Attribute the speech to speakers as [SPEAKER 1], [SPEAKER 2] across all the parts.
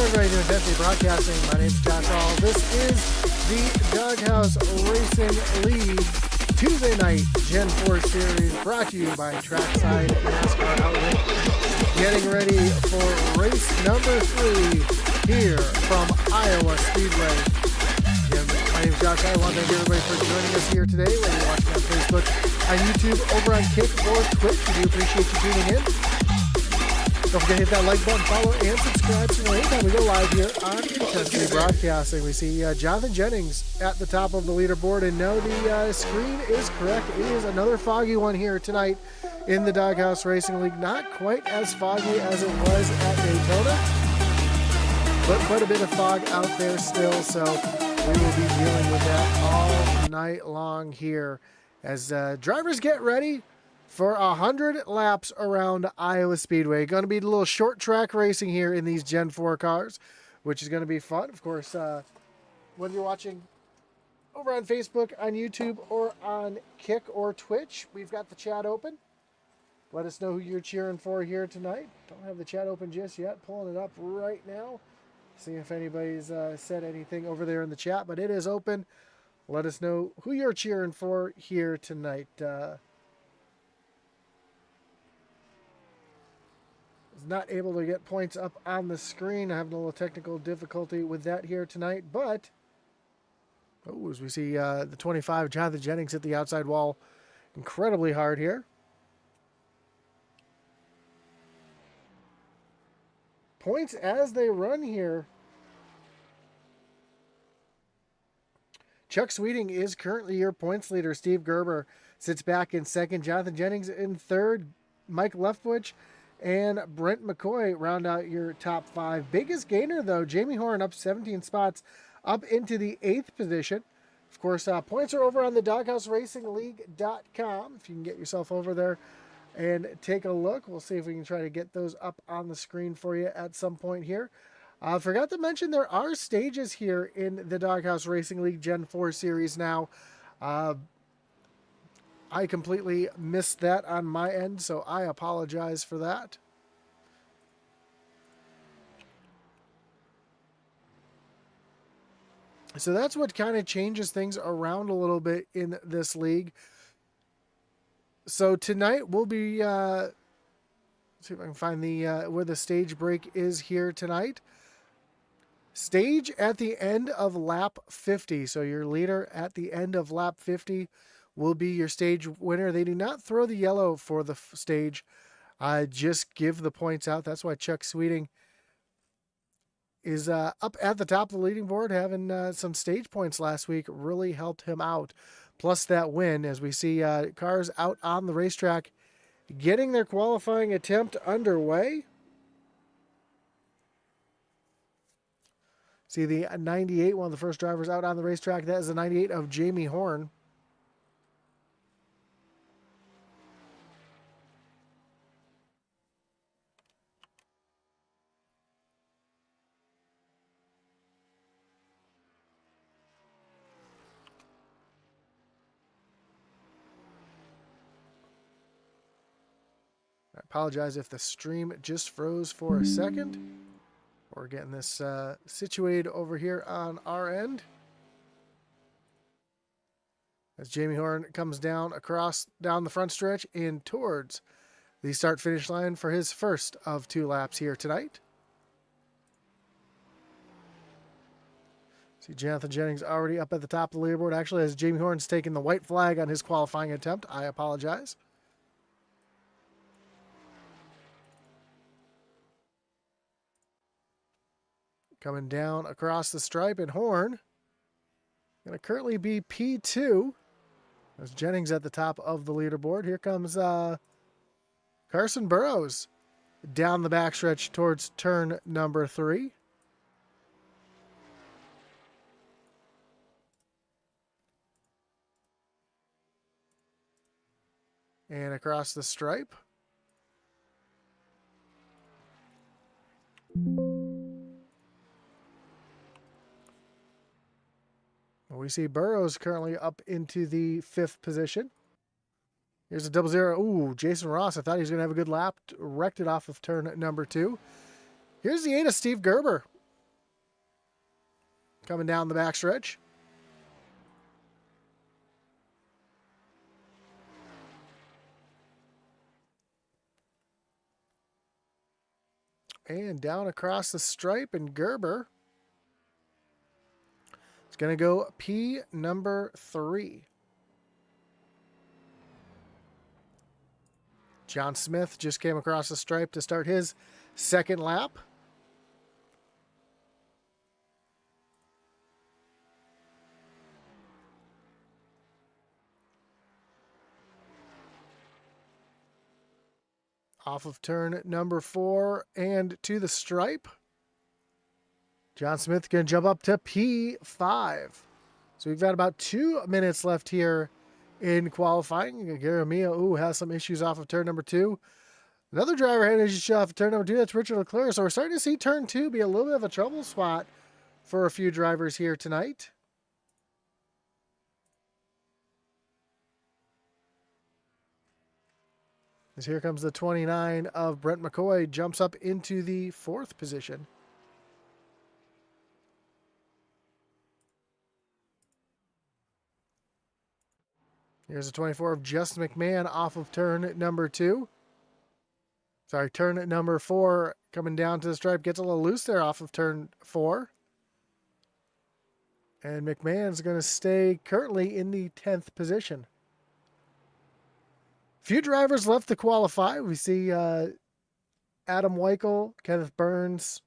[SPEAKER 1] everybody doing Intensity Broadcasting. My name is Josh Hall. This is the Doghouse Racing League Tuesday night Gen 4 series brought to you by Trackside NASCAR Outlet. Getting ready for race number 3 here from Iowa Speedway. Again, my name is Josh Hall. I want to thank everybody for joining us here today, whether you're watching on Facebook, on YouTube, over on Kick, or Twitch. We do appreciate you tuning in. Don't forget to hit that like button, follow, and subscribe so anytime we go live here on Intensity Broadcasting. We see Jonathan Jennings at the top of the leaderboard, and no, the screen is correct. It is another foggy one here tonight in the Doghouse Racing League. Not quite as foggy as it was at Daytona, but quite a bit of fog out there still, so we will be dealing with that all night long here as drivers get ready for 100 laps around Iowa Speedway. Going to be a little short track racing here in these Gen 4 cars, which is going to be fun. Of course, whether you're watching over on Facebook, on YouTube, or on Kick or Twitch, we've got the chat open. Let us know who you're cheering for here tonight. Don't have the chat open just yet. Pulling it up right now. See if anybody's said anything over there in the chat, but it is open. Let us know who you're cheering for here tonight. Not able to get points up on the screen. I'm having a little technical difficulty with that here tonight, but as we see the 25 Jonathan Jennings hit the outside wall incredibly hard here. Points as they run here. Chuck Sweeting is currently your points leader. Steve Gerber sits back in second. Jonathan Jennings in third. Mike Leftwich and Brent McCoy round out your top 5. Biggest gainer, though, Jamie Horn up 17 spots up into the 8th position. Of course, points are over on the DoghouseRacingLeague.com. If you can get yourself over there and take a look. We'll see if we can try to get those up on the screen for you at some point here. I forgot to mention there are stages here in the Doghouse Racing League Gen 4 series now. I completely missed that on my end, so I apologize for that. So that's what kind of changes things around a little bit in this league. So tonight we'll be, let's see if I can find the where the stage break is here tonight. Stage at the end of lap 50. So your leader at the end of lap 50 will be your stage winner. They do not throw the yellow for the stage. Just give the points out. That's why Chuck Sweeting is up at the top of the leading board, having some stage points last week. Really helped him out. Plus that win, as we see cars out on the racetrack getting their qualifying attempt underway. See the 98, one of the first drivers out on the racetrack. That is the 98 of Jamie Horn. I apologize if the stream just froze for a second. We're getting this situated over here on our end. As Jamie Horn comes down the front stretch and towards the start-finish line for his first of 2 laps here tonight. See Jonathan Jennings already up at the top of the leaderboard. Actually, as Jamie Horn's taking the white flag on his qualifying attempt, I apologize. Coming down across the stripe, and Horn going to currently be P2. As Jennings at the top of the leaderboard. Here comes Carson Burrows down the backstretch towards turn number 3. And across the stripe. We see Burrows currently up into the 5th position. Here's a 0-0. Ooh, Jason Ross. I thought he was going to have a good lap. Wrecked it off of turn number 2. Here's the 8 of Steve Gerber. coming down the backstretch. And down across the stripe, and Gerber is going to go P number 3. John Smith just came across the stripe to start his second lap. Off of turn number 4 and to the stripe. John Smith going to jump up to P5. So we've got about 2 minutes left here in qualifying. Garamia, has some issues off of turn number 2. Another driver had issues off of turn number 2. That's Richard Leclerc. So we're starting to see turn 2 be a little bit of a trouble spot for a few drivers here tonight. As here comes the 29 of Brent McCoy, jumps up into the 4th position. Here's the 24 of Justin McMahon off of turn number 2. Sorry, turn number 4 coming down to the stripe. Gets a little loose there off of turn 4. And McMahon's going to stay currently in the 10th position. Few drivers left to qualify. We see Adam Weichel, Kenneth Burns,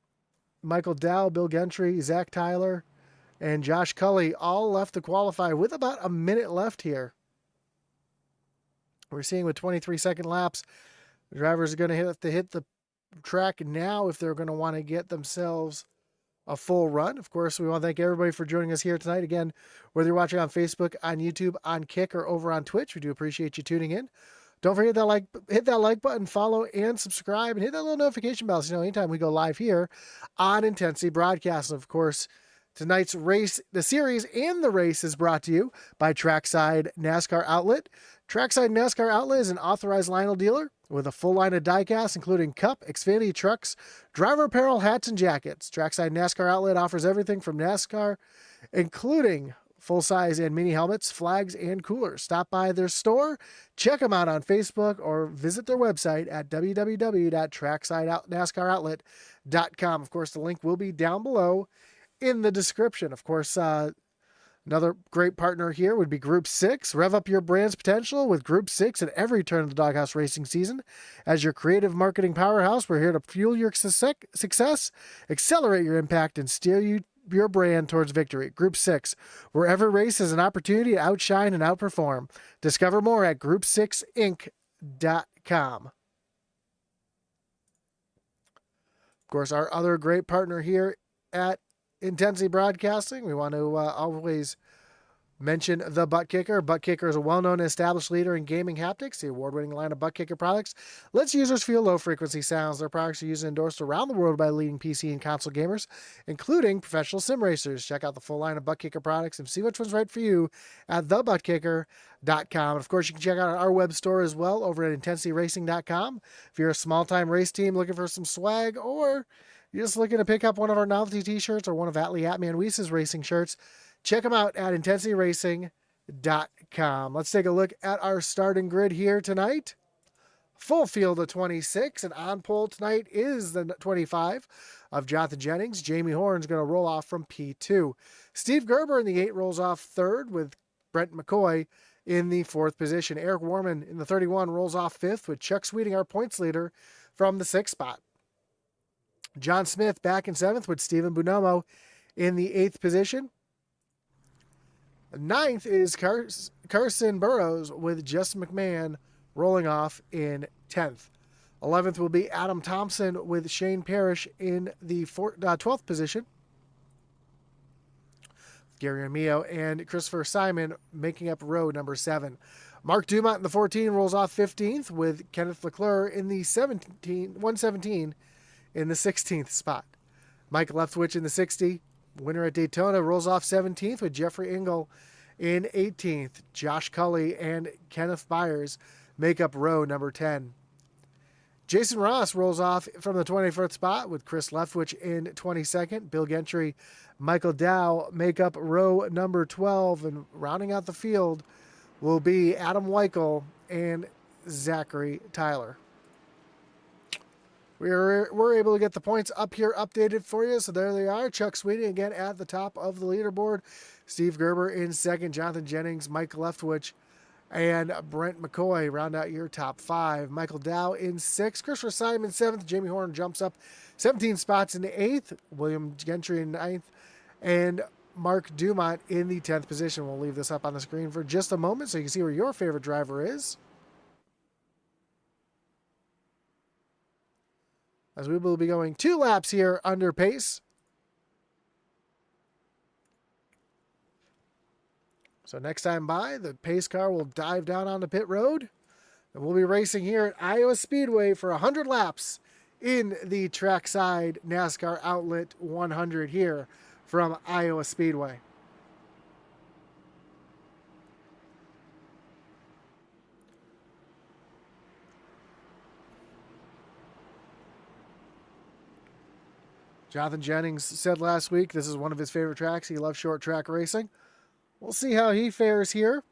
[SPEAKER 1] Michael Dow, Bill Gentry, Zach Tyler, and Josh Cully all left to qualify with about a minute left here. We're seeing with 23-second laps, the drivers are going to have to hit the track now if they're going to want to get themselves a full run. Of course, we want to thank everybody for joining us here tonight. Again, whether you're watching on Facebook, on YouTube, on Kick, or over on Twitch, we do appreciate you tuning in. Don't forget that hit that like button, follow, and subscribe, and hit that little notification bell so you know anytime we go live here on Intensity Broadcast. And of course, tonight's race, the series and the race is brought to you by Trackside NASCAR Outlet. Trackside NASCAR Outlet is an authorized Lionel dealer with a full line of diecast, including Cup, Xfinity trucks, driver apparel, hats, and jackets. Trackside NASCAR Outlet offers everything from NASCAR, including full-size and mini helmets, flags, and coolers. Stop by their store, check them out on Facebook, or visit their website at www.tracksidenascaroutlet.com. Of course, the link will be down below in the description. Of course, another great partner here would be Group 6. Rev up your brand's potential with Group 6 at every turn of the Doghouse racing season. As your creative marketing powerhouse, we're here to fuel your success, accelerate your impact, and steer your brand towards victory. Group 6, where every race is an opportunity to outshine and outperform. Discover more at group6inc.com. Of course, our other great partner here at Intensity Broadcasting, we want to always mention the Butt Kicker. Butt Kicker is a well-known and established leader in gaming haptics. The award-winning line of Butt Kicker products lets users feel low-frequency sounds. Their products are used and endorsed around the world by leading PC and console gamers, including professional sim racers. Check out the full line of Butt Kicker products and see which one's right for you at thebuttkicker.com. And of course, you can check out our web store as well over at intensityracing.com. If you're a small-time race team looking for some swag, or you're just looking to pick up one of our novelty t-shirts or one of Atlee Atman Weiss's racing shirts, check them out at intensityracing.com. Let's take a look at our starting grid here tonight. Full field of 26, and on pole tonight is the 25 of Jonathan Jennings. Jamie Horn's going to roll off from P2. Steve Gerber in the 8 rolls off 3rd with Brent McCoy in the 4th position. Eric Warman in the 31 rolls off 5th with Chuck Sweeting, our points leader, from the 6th spot. John Smith back in 7th with Stephen Bonomo in the 8th position. 9th is Carson Burrows with Justin McMahon rolling off in 10th. 11th will be Adam Thompson with Shane Parrish in the 12th position. Gary Amio and Christopher Simon making up row number 7. Mark Dumont in the 14 rolls off 15th with Kenneth Leclerc in the 117 in the 16th spot. Mike Leftwich in the 60. Winner at Daytona rolls off 17th with Jeffrey Engel in 18th. Josh Cully and Kenneth Byers make up row number 10. Jason Ross rolls off from the 21st spot with Chris Leftwich in 22nd. Bill Gentry, Michael Dow make up row number 12. And rounding out the field will be Adam Weichel and Zachary Tyler. We're able to get the points up here updated for you. So there they are. Chuck Sweeney again at the top of the leaderboard. Steve Gerber in second. Jonathan Jennings, Mike Leftwich, and Brent McCoy round out your top 5. Michael Dow in 6th. Christopher Simon 7th. Jamie Horn jumps up 17 spots in the 8th. William Gentry in 9th. And Mark Dumont in the 10th position. We'll leave this up on the screen for just a moment so you can see where your favorite driver is. As we will be going 2 laps here under pace. So next time by, the pace car will dive down on the pit road. And we'll be racing here at Iowa Speedway for 100 laps in the Trackside NASCAR Outlet 100 here from Iowa Speedway. Jonathan Jennings said last week this is one of his favorite tracks. He loves short track racing. We'll see how he fares here.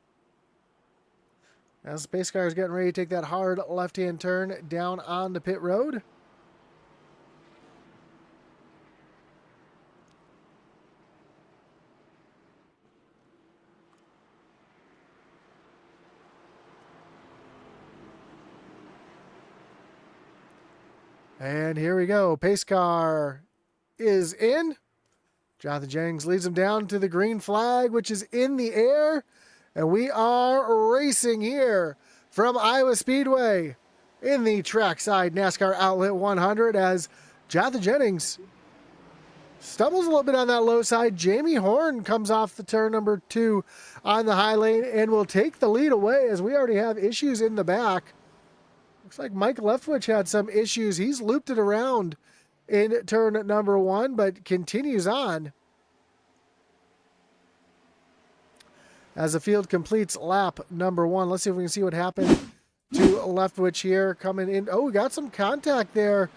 [SPEAKER 1] As the pace car is getting ready to take that hard left-hand turn down on the pit road. And here we go. Pace car is in. Jonathan Jennings leads him down to the green flag, which is in the air. And we are racing here from Iowa Speedway in the Trackside NASCAR Outlet 100 as Jonathan Jennings stumbles a little bit on that low side. Jamie Horn comes off the turn number 2 on the high lane and will take the lead away as we already have issues in the back. Looks like Mike Leftwich had some issues. He's looped it around in turn number 1, but continues on. As the field completes lap number 1. Let's see if we can see what happened to Leftwich here coming in. Oh, we got some contact there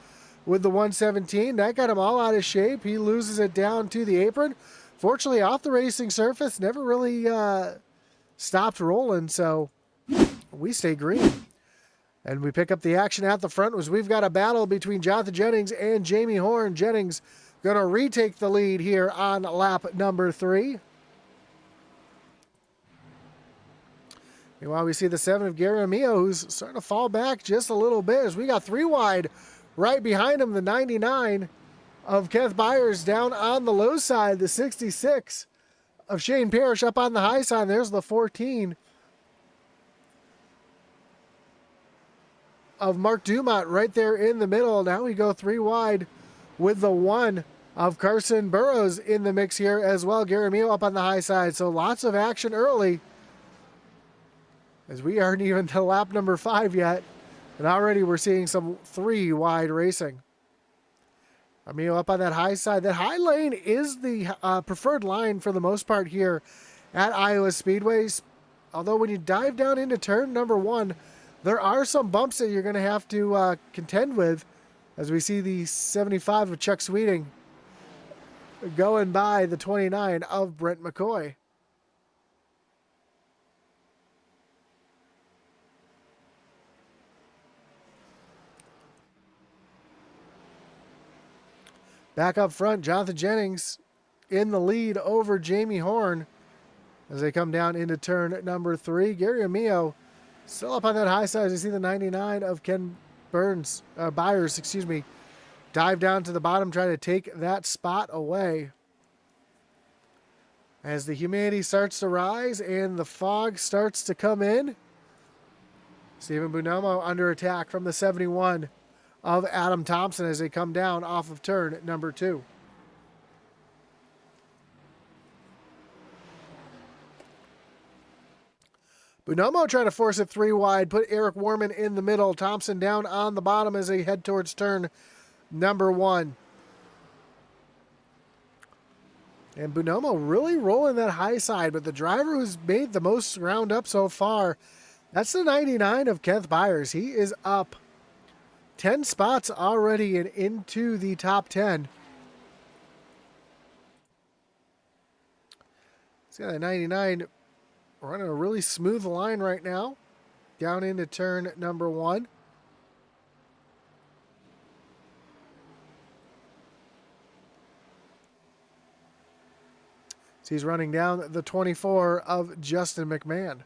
[SPEAKER 1] with the 117. That got him all out of shape. He loses it down to the apron. Fortunately, off the racing surface, never really stopped rolling, so we stay green. And we pick up the action at the front as we've got a battle between Jonathan Jennings and Jamie Horn. Jennings going to retake the lead here on lap number 3. Meanwhile, we see the 7 of Gary Amio, who's starting to fall back just a little bit as we got 3 wide right behind him. The 99 of Kenneth Byers down on the low side. The 66 of Shane Parrish up on the high side. There's the 14 of Mark Dumont right there in the middle. Now we go 3 wide with the 1 of Carson Burrows in the mix here as well. Gary Amio up on the high side. So lots of action early, as we aren't even to lap number 5 yet, and already we're seeing some 3 wide racing. Amio up on that high side. That high lane is the preferred line for the most part here at Iowa Speedways. Although when you dive down into turn number 1, there are some bumps that you're going to have to contend with, as we see the 75 of Chuck Sweeting going by the 29 of Brent McCoy. Back up front, Jonathan Jennings in the lead over Jamie Horn as they come down into turn number 3. Gary Amio still up on that high side as you see the 99 of Ken Byers, dive down to the bottom, try to take that spot away. As the humidity starts to rise and the fog starts to come in, Stephen Bonomo under attack from the 71 of Adam Thompson as they come down off of turn number 2. Bonomo trying to force it 3 wide, put Eric Warman in the middle, Thompson down on the bottom as they head towards turn number 1. And Bonomo really rolling that high side, but the driver who's made the most ground up so far, that's the 99 of Kenneth Byers. He is up 10 spots already and into the top 10. See that 99 running a really smooth line right now. Down into turn number 1. So he's running down the 24 of Justin McMahon.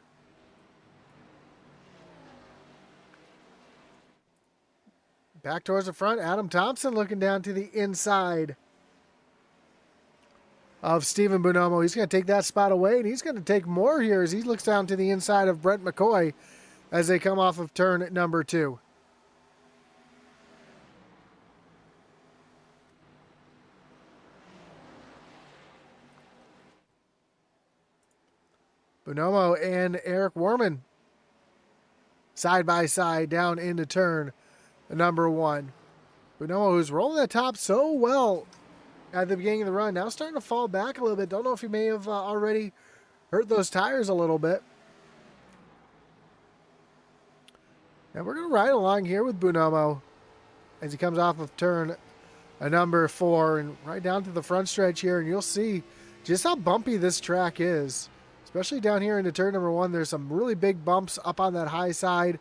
[SPEAKER 1] Back towards the front, Adam Thompson looking down to the inside of Stephen Bonomo. He's going to take that spot away, and he's going to take more here as he looks down to the inside of Brent McCoy as they come off of turn number 2. Bonomo and Eric Warman side by side down into turn number 1. Bonomo, who's rolling the top so well at the beginning of the run, now starting to fall back a little bit. Don't know if he may have already hurt those tires a little bit. And we're going to ride along here with Bonomo as he comes off of turn number 4 and right down to the front stretch here. And you'll see just how bumpy this track is, especially down here into turn number 1. There's some really big bumps up on that high side.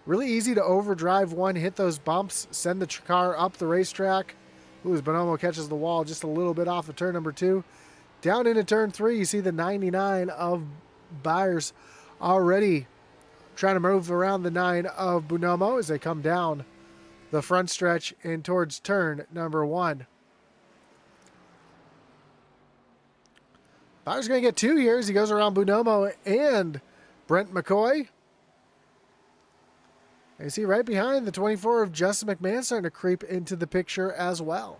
[SPEAKER 1] Really easy to overdrive one, hit those bumps, send the car up the racetrack. Ooh, as Bonomo catches the wall just a little bit off of turn number 2. Down into turn 3, you see the 99 of Byers already trying to move around the 9 of Bonomo as they come down the front stretch and towards turn number 1. Byers going to get 2 here as he goes around Bonomo and Brent McCoy. And you see right behind the 24 of Justin McMahon starting to creep into the picture as well.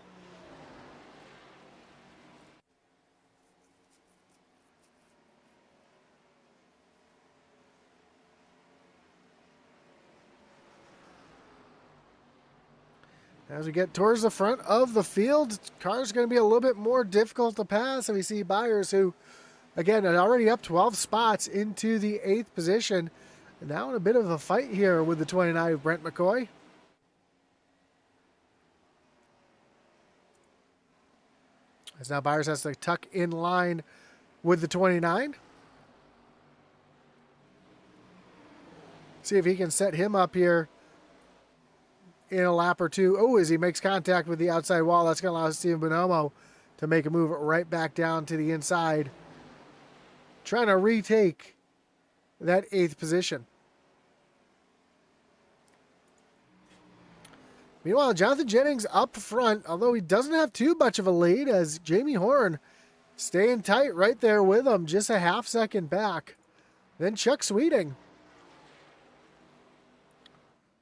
[SPEAKER 1] As we get towards the front of the field, car's going to be a little bit more difficult to pass. And we see Byers, who, again, are already up 12 spots into the 8th position. And now in a bit of a fight here with the 29 of Brent McCoy. As now Byers has to tuck in line with the 29. See if he can set him up here in a lap or 2. Oh, as he makes contact with the outside wall, that's going to allow Steven Bonomo to make a move right back down to the inside, trying to retake that 8th position. Meanwhile, Jonathan Jennings up front, although he doesn't have too much of a lead, as Jamie Horn staying tight right there with him, just a half second back. Then Chuck Sweeting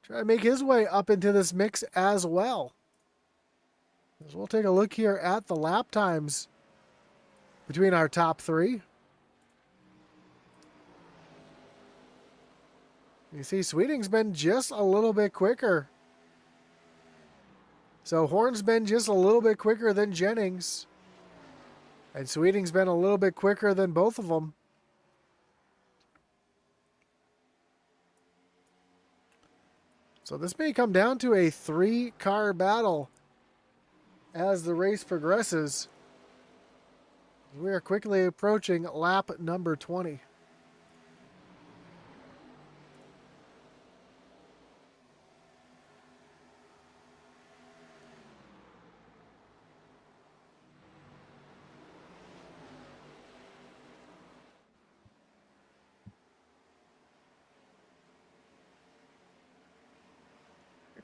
[SPEAKER 1] trying to make his way up into this mix as well. As we'll take a look here at the lap times between our top 3. You see Sweeting's been just a little bit quicker. So Horn's been just a little bit quicker than Jennings. And Sweeting's been a little bit quicker than both of them. So this may come down to a 3-car battle as the race progresses. We are quickly approaching lap number 20.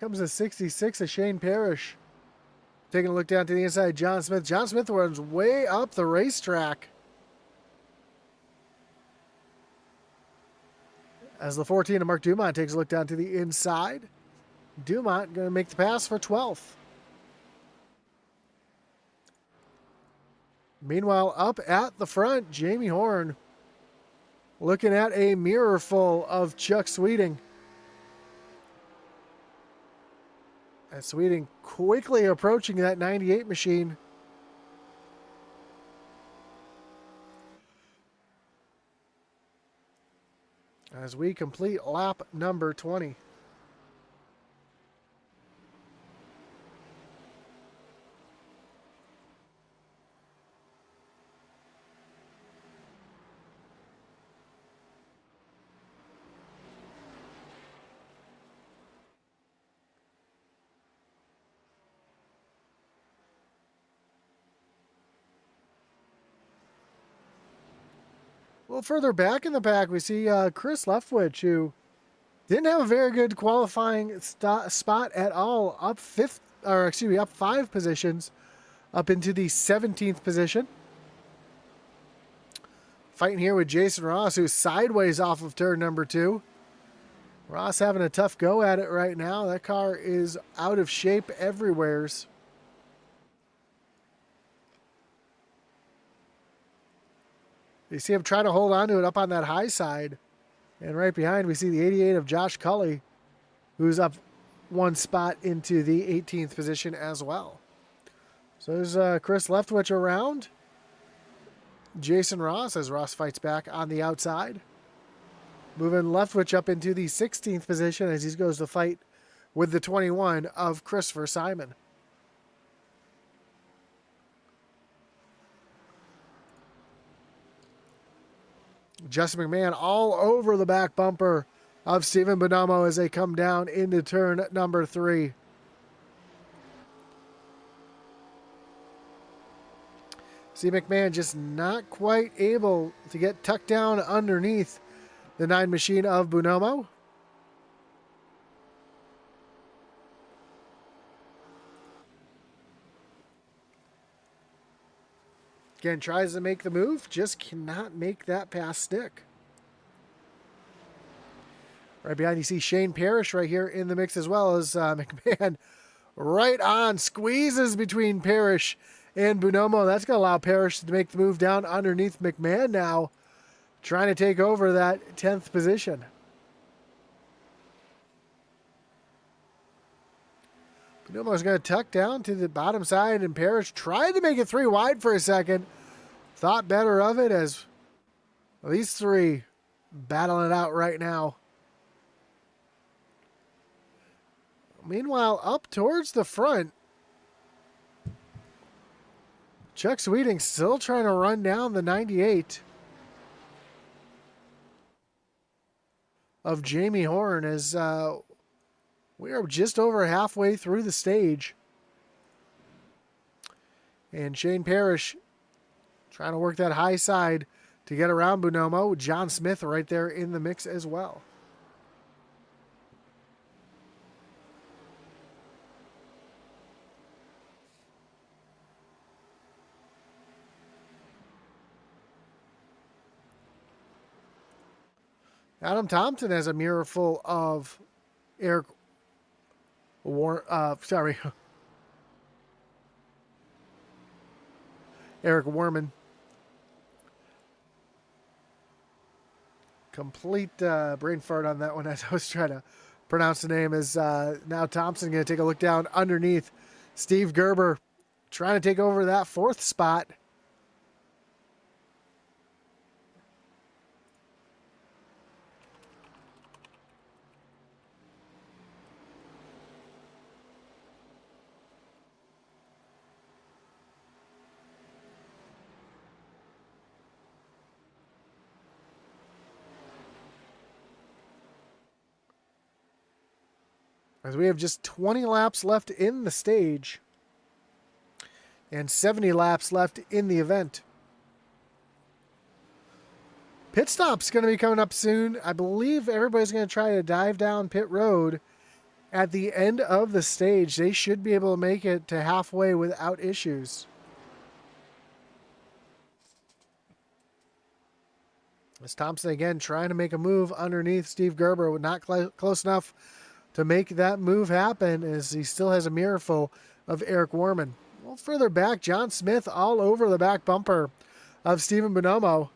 [SPEAKER 1] Comes the 66 of Shane Parrish. Taking a look down to the inside, John Smith. John Smith runs way up the racetrack. As the 14 of Mark Dumont takes a look down to the inside. Dumont going to make the pass for 12th. Meanwhile, up at the front, Jamie Horn looking at a mirror full of Chuck Sweeting. And Sweeting quickly approaching that 98 machine. As we complete lap number 20. little further back in the pack, we see Chris Leftwich, who didn't have a very good qualifying spot at all. Up up 5 positions, up into the 17th position. Fighting here with Jason Ross, who's sideways off of turn number 2. Ross having a tough go at it right now. That car is out of shape everywheres. You see him trying to hold on to it up on that high side. And right behind, we see the 88 of Josh Cully, who's up 1 spot into the 18th position as well. So there's Chris Leftwich around. Jason Ross, as Ross fights back on the outside. Moving Leftwich up into the 16th position as he goes to fight with the 21 of Christopher Simon. Justin McMahon all over the back bumper of Stephen Bonomo as they come down into turn number 3. See McMahon just not quite able to get tucked down underneath the 9 machine of Bonomo. Again, tries to make the move, just cannot make that pass stick. Right behind you see Shane Parrish right here in the mix as well as McMahon right on, squeezes between Parrish and Bonomo. That's going to allow Parrish to make the move down underneath McMahon now, trying to take over that 10th position. Bonomo's going to tuck down to the bottom side, and Parrish tried to make it 3 wide for a second. Thought better of it as these 3 battling it out right now. Meanwhile, up towards the front, Chuck Sweeting still trying to run down the 98 of Jamie Horn as we are just over halfway through the stage. And Shane Parrish trying to work that high side to get around Bonomo. John Smith right there in the mix as well. Adam Thompson has a mirror full of Eric Warman. Complete brain fart on that one as I was trying to pronounce the name. Is now Thompson going to take a look down underneath Steve Gerber, trying to take over that 4th spot. As we have just 20 laps left in the stage and 70 laps left in the event. Pit stop's going to be coming up soon. I believe everybody's going to try to dive down pit road at the end of the stage. They should be able to make it to halfway without issues. As Thompson again trying to make a move underneath Steve Gerber, not close enough to make that move happen as he still has a mirror full of Eric Warman. A little further back, John Smith all over the back bumper of Stephen Bonomo.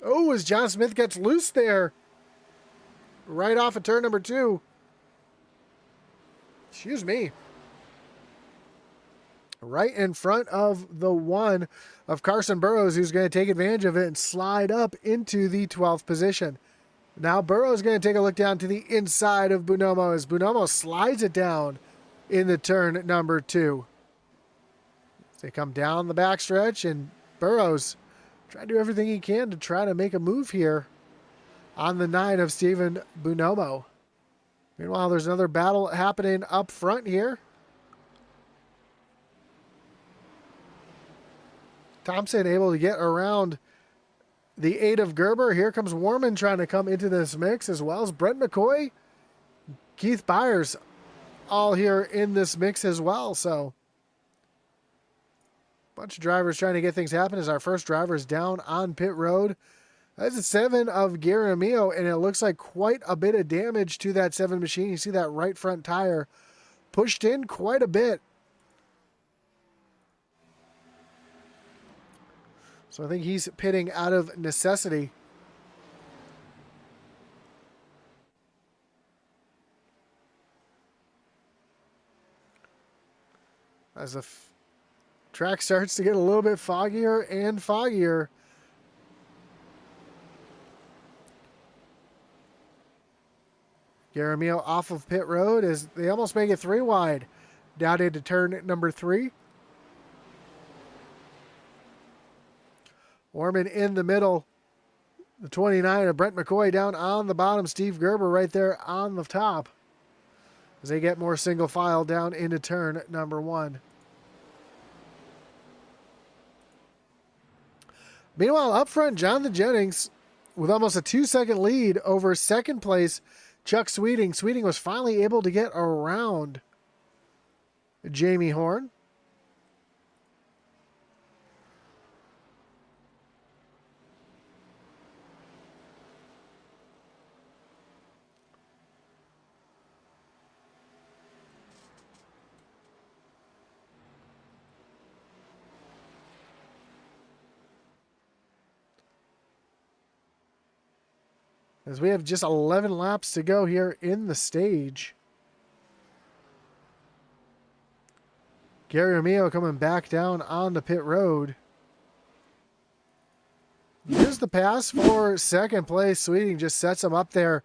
[SPEAKER 1] Oh, as John Smith gets loose there. Right off of turn number 2. Excuse me. Right in front of the 1 of Carson Burrows, who's going to take advantage of it and slide up into the 12th position. Now Burrows going to take a look down to the inside of Bonomo as Bonomo slides it down in the turn number 2. They come down the backstretch, and Burrows trying to do everything he can to try to make a move here on the 9 of Stephen Bonomo. Meanwhile, there's another battle happening up front here. Thompson able to get around the 8 of Gerber. Here comes Warman trying to come into this mix, as well as Brent McCoy, Keith Byers, all here in this mix as well. So a bunch of drivers trying to get things happen as our first driver is down on pit road. That's a 7 of Garamillo, and it looks like quite a bit of damage to that 7 machine. You see that right front tire pushed in quite a bit. So I think he's pitting out of necessity. As the track starts to get a little bit foggier and foggier. Garamillo off of pit road as they almost make it 3 wide. Down into turn number 3. Orman in the middle. The 29 of Brent McCoy down on the bottom. Steve Gerber right there on the top. As they get more single file down into turn number 1. Meanwhile, up front, Jonathan Jennings with almost a 2-second lead over second place Chuck Sweeting. Sweeting was finally able to get around Jamie Horn. As we have just 11 laps to go here in the stage. Gary Romeo coming back down on the pit road. Here's the pass for second place. Sweeting just sets him up there.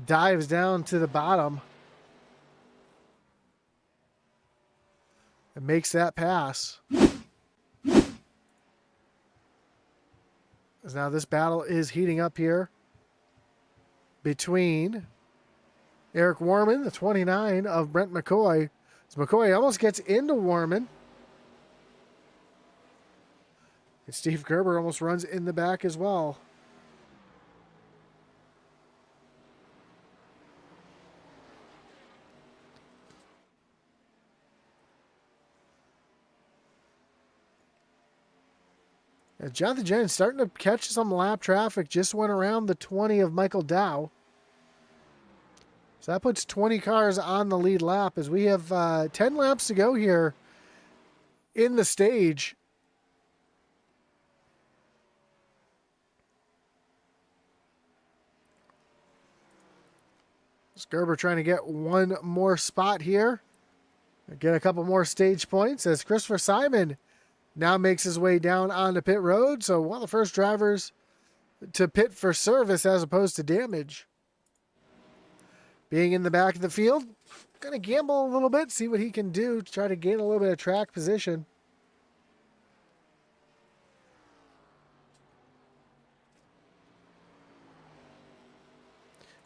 [SPEAKER 1] Dives down to the bottom. And makes that pass. As now this battle is heating up here between Eric Warman, the 29 of Brent McCoy. As McCoy almost gets into Warman. And Steve Gerber almost runs in the back as well. And Jonathan Jennings starting to catch some lap traffic. Just went around the 20 of Michael Dow. So that puts 20 cars on the lead lap as we have 10 laps to go here in the stage. Gerber trying to get one more spot here. Get a couple more stage points as Christopher Simon now makes his way down onto pit road. So one of the first drivers to pit for service as opposed to damage. Being in the back of the field, going to gamble a little bit, see what he can do to try to gain a little bit of track position.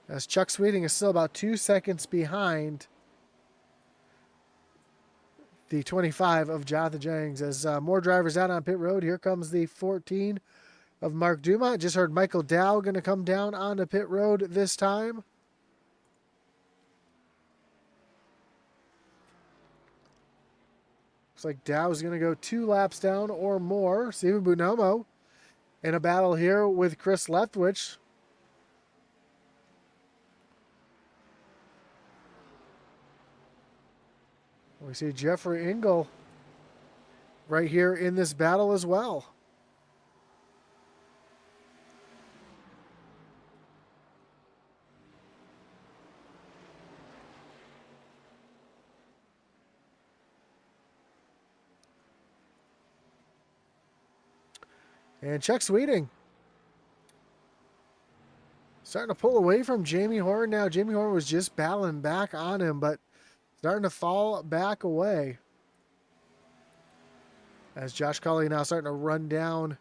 [SPEAKER 1] As Chuck Sweeting is still about 2 seconds behind the 25 of Jonathan Jennings. As more drivers out on pit road, here comes the 14 of Mark Dumont. Just heard Michael Dow going to come down onto pit road this time. Looks like Dow's going to go 2 laps down or more. Steven Bonomo in a battle here with Chris Leftwich. We see Jeffrey Engel right here in this battle as well. And Chuck Sweeting starting to pull away from Jamie Horn now. Jamie Horn was just battling back on him, but starting to fall back away. As Josh Colley now starting to run down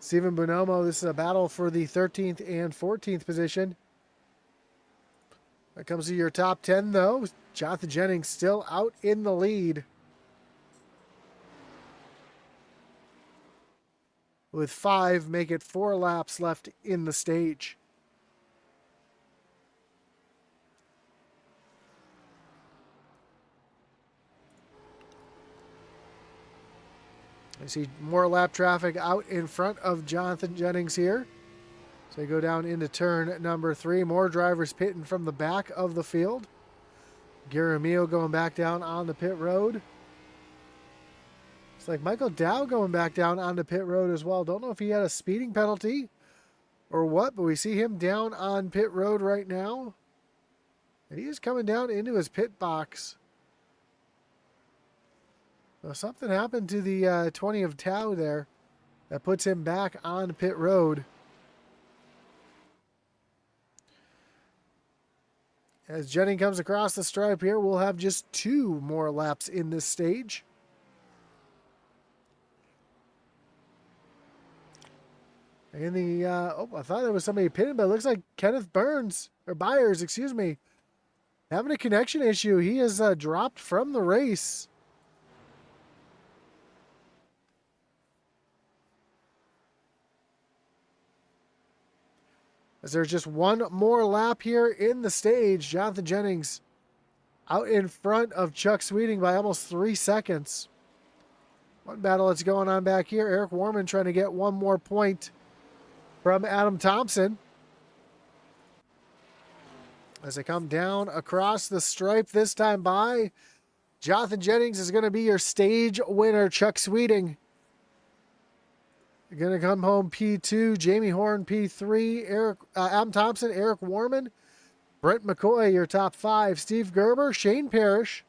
[SPEAKER 1] Steven Bonomo. This is a battle for the 13th and 14th position. That comes to your top 10, though. Jonathan Jennings still out in the lead. with 5, make it 4 laps left in the stage. I see more lap traffic out in front of Jonathan Jennings here. So they go down into turn number 3. More drivers pitting from the back of the field. Garamillo going back down on the pit road. It's like Michael Dow going back down on the pit road as well. Don't know if he had a speeding penalty or what, but we see him down on pit road right now. And he is coming down into his pit box. So something happened to the 20 of Dow there that puts him back on pit road. As Jennings comes across the stripe here, we'll have just 2 more laps in this stage. In the, I thought there was somebody pitting, but it looks like Kenneth Byers, excuse me, having a connection issue. He is dropped from the race. As there's just 1 more lap here in the stage. Jonathan Jennings out in front of Chuck Sweeting by almost 3 seconds. One battle that's going on back here. Eric Warman trying to get 1 more point from Adam Thompson. As they come down across the stripe this time by, Jonathan Jennings is going to be your stage winner. Chuck Sweeting going to come home P2. Jamie Horn P3. Adam Thompson, Eric Warman, Brent McCoy, your top 5. Steve Gerber, Shane Parrish,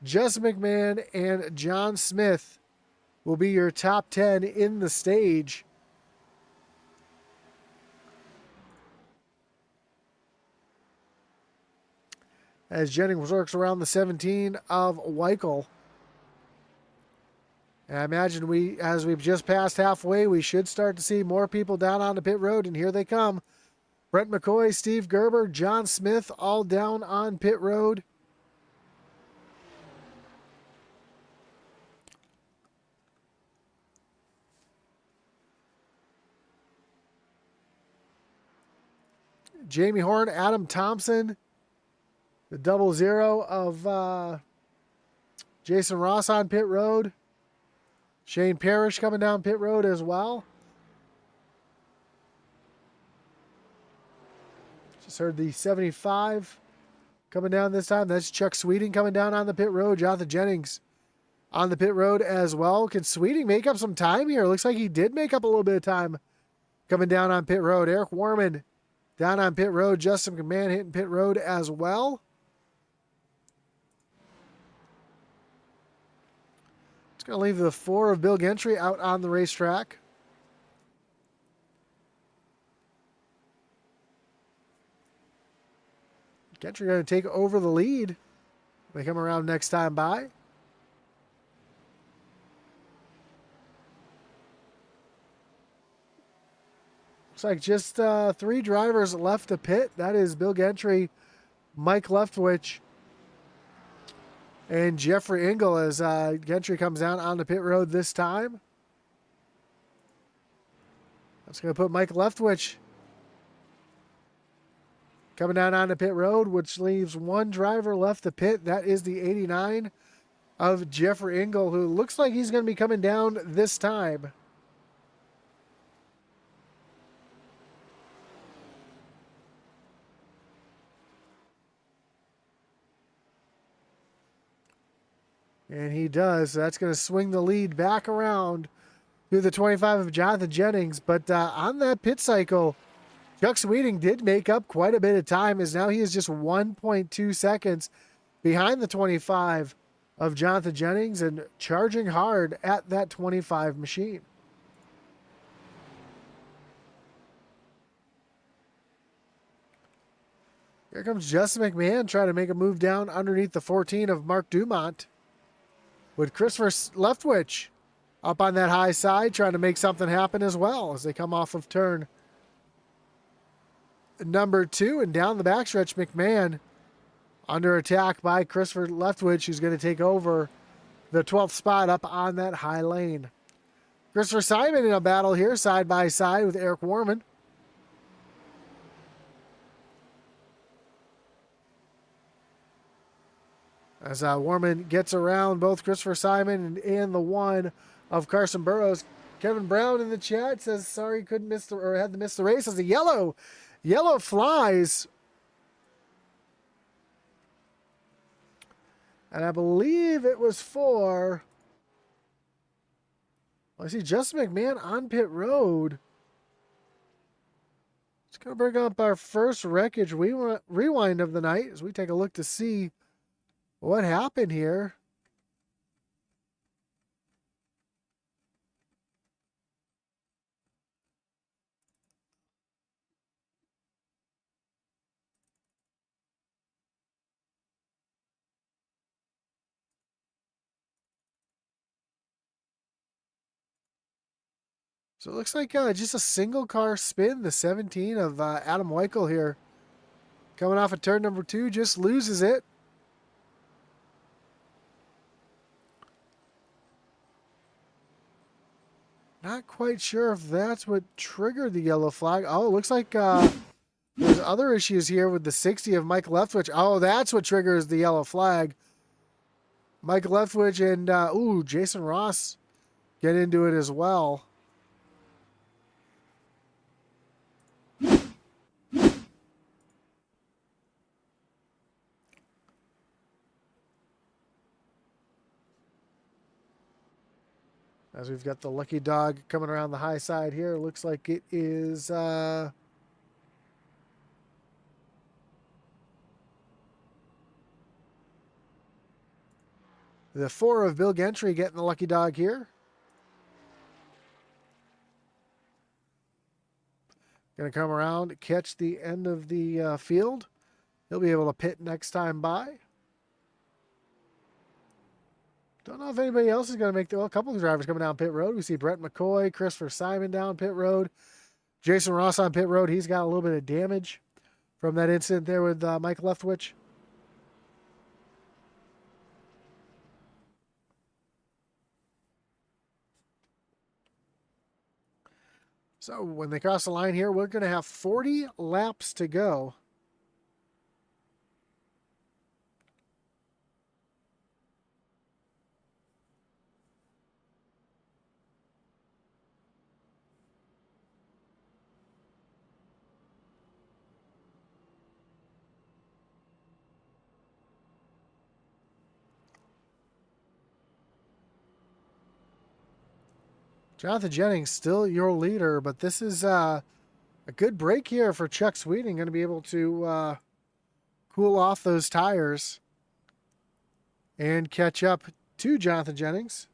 [SPEAKER 1] Justin McMahon, and John Smith will be your top 10 in the stage. As Jennings works around the 17 of Weichel. And I imagine as we've just passed halfway, we should start to see more people down on the pit road, and here they come. Brent McCoy, Steve Gerber, John Smith, all down on pit road. Jamie Horn, Adam Thompson, the 00 of Jason Ross on pit road. Shane Parrish coming down pit road as well. Just heard the 75 coming down this time. That's Chuck Sweeting coming down on the pit road. Jonathan Jennings on the pit road as well. Can Sweeting make up some time here? Looks like he did make up a little bit of time coming down on pit road. Eric Warman down on pit road. Justin McMahon hitting pit road as well. It's going to leave the 4 of Bill Gentry out on the racetrack. Gentry going to take over the lead. They come around next time by. Looks like just 3 drivers left to pit. That is Bill Gentry, Mike Leftwich, and Jeffrey Engel as Gentry comes down on the pit road this time. That's going to put Mike Leftwich coming down on the pit road, which leaves 1 driver left to pit. That is the 89 of Jeffrey Engel, who looks like he's going to be coming down this time. And he does. So that's going to swing the lead back around to the 25 of Jonathan Jennings. But on that pit cycle, Chuck Sweeting did make up quite a bit of time, as now he is just 1.2 seconds behind the 25 of Jonathan Jennings and charging hard at that 25 machine. Here comes Justin McMahon trying to make a move down underneath the 14 of Mark Dumont, with Christopher Leftwich up on that high side trying to make something happen as well as they come off of turn number 2 and down the backstretch. McMahon under attack by Christopher Leftwich, who's going to take over the 12th spot up on that high lane. Christopher Simon in a battle here, side by side with Eric Warman. As Warman gets around both Christopher Simon and the one of Carson Burrows. Kevin Brown in the chat says sorry he couldn't miss or had to miss the race as the yellow flies. And I believe it was for, I see Justin McMahon on pit road. It's going to bring up our first wreckage rewind of the night as we take a look to see what happened here. So it looks like just a single car spin. The 17 of Adam Weichel here. Coming off of turn number 2, just loses it. Not quite sure if that's what triggered the yellow flag. Oh, it looks like there's other issues here with the 60 of Mike Leftwich. Oh, that's what triggers the yellow flag. Mike Leftwich and, Jason Ross get into it as well. As we've got the lucky dog coming around the high side here. Looks like it is the 4 of Bill Gentry getting the lucky dog here. Going to come around, catch the end of the field. He'll be able to pit next time by. Don't know if anybody else is going to make a couple of drivers coming down pit road. We see Brett McCoy, Christopher Simon down pit road. Jason Ross on pit road. He's got a little bit of damage from that incident there with Mike Leftwich. So when they cross the line here, we're going to have 40 laps to go. Jonathan Jennings still your leader, but this is a good break here for Chuck Sweeting. Going to be able to cool off those tires and catch up to Jonathan Jennings.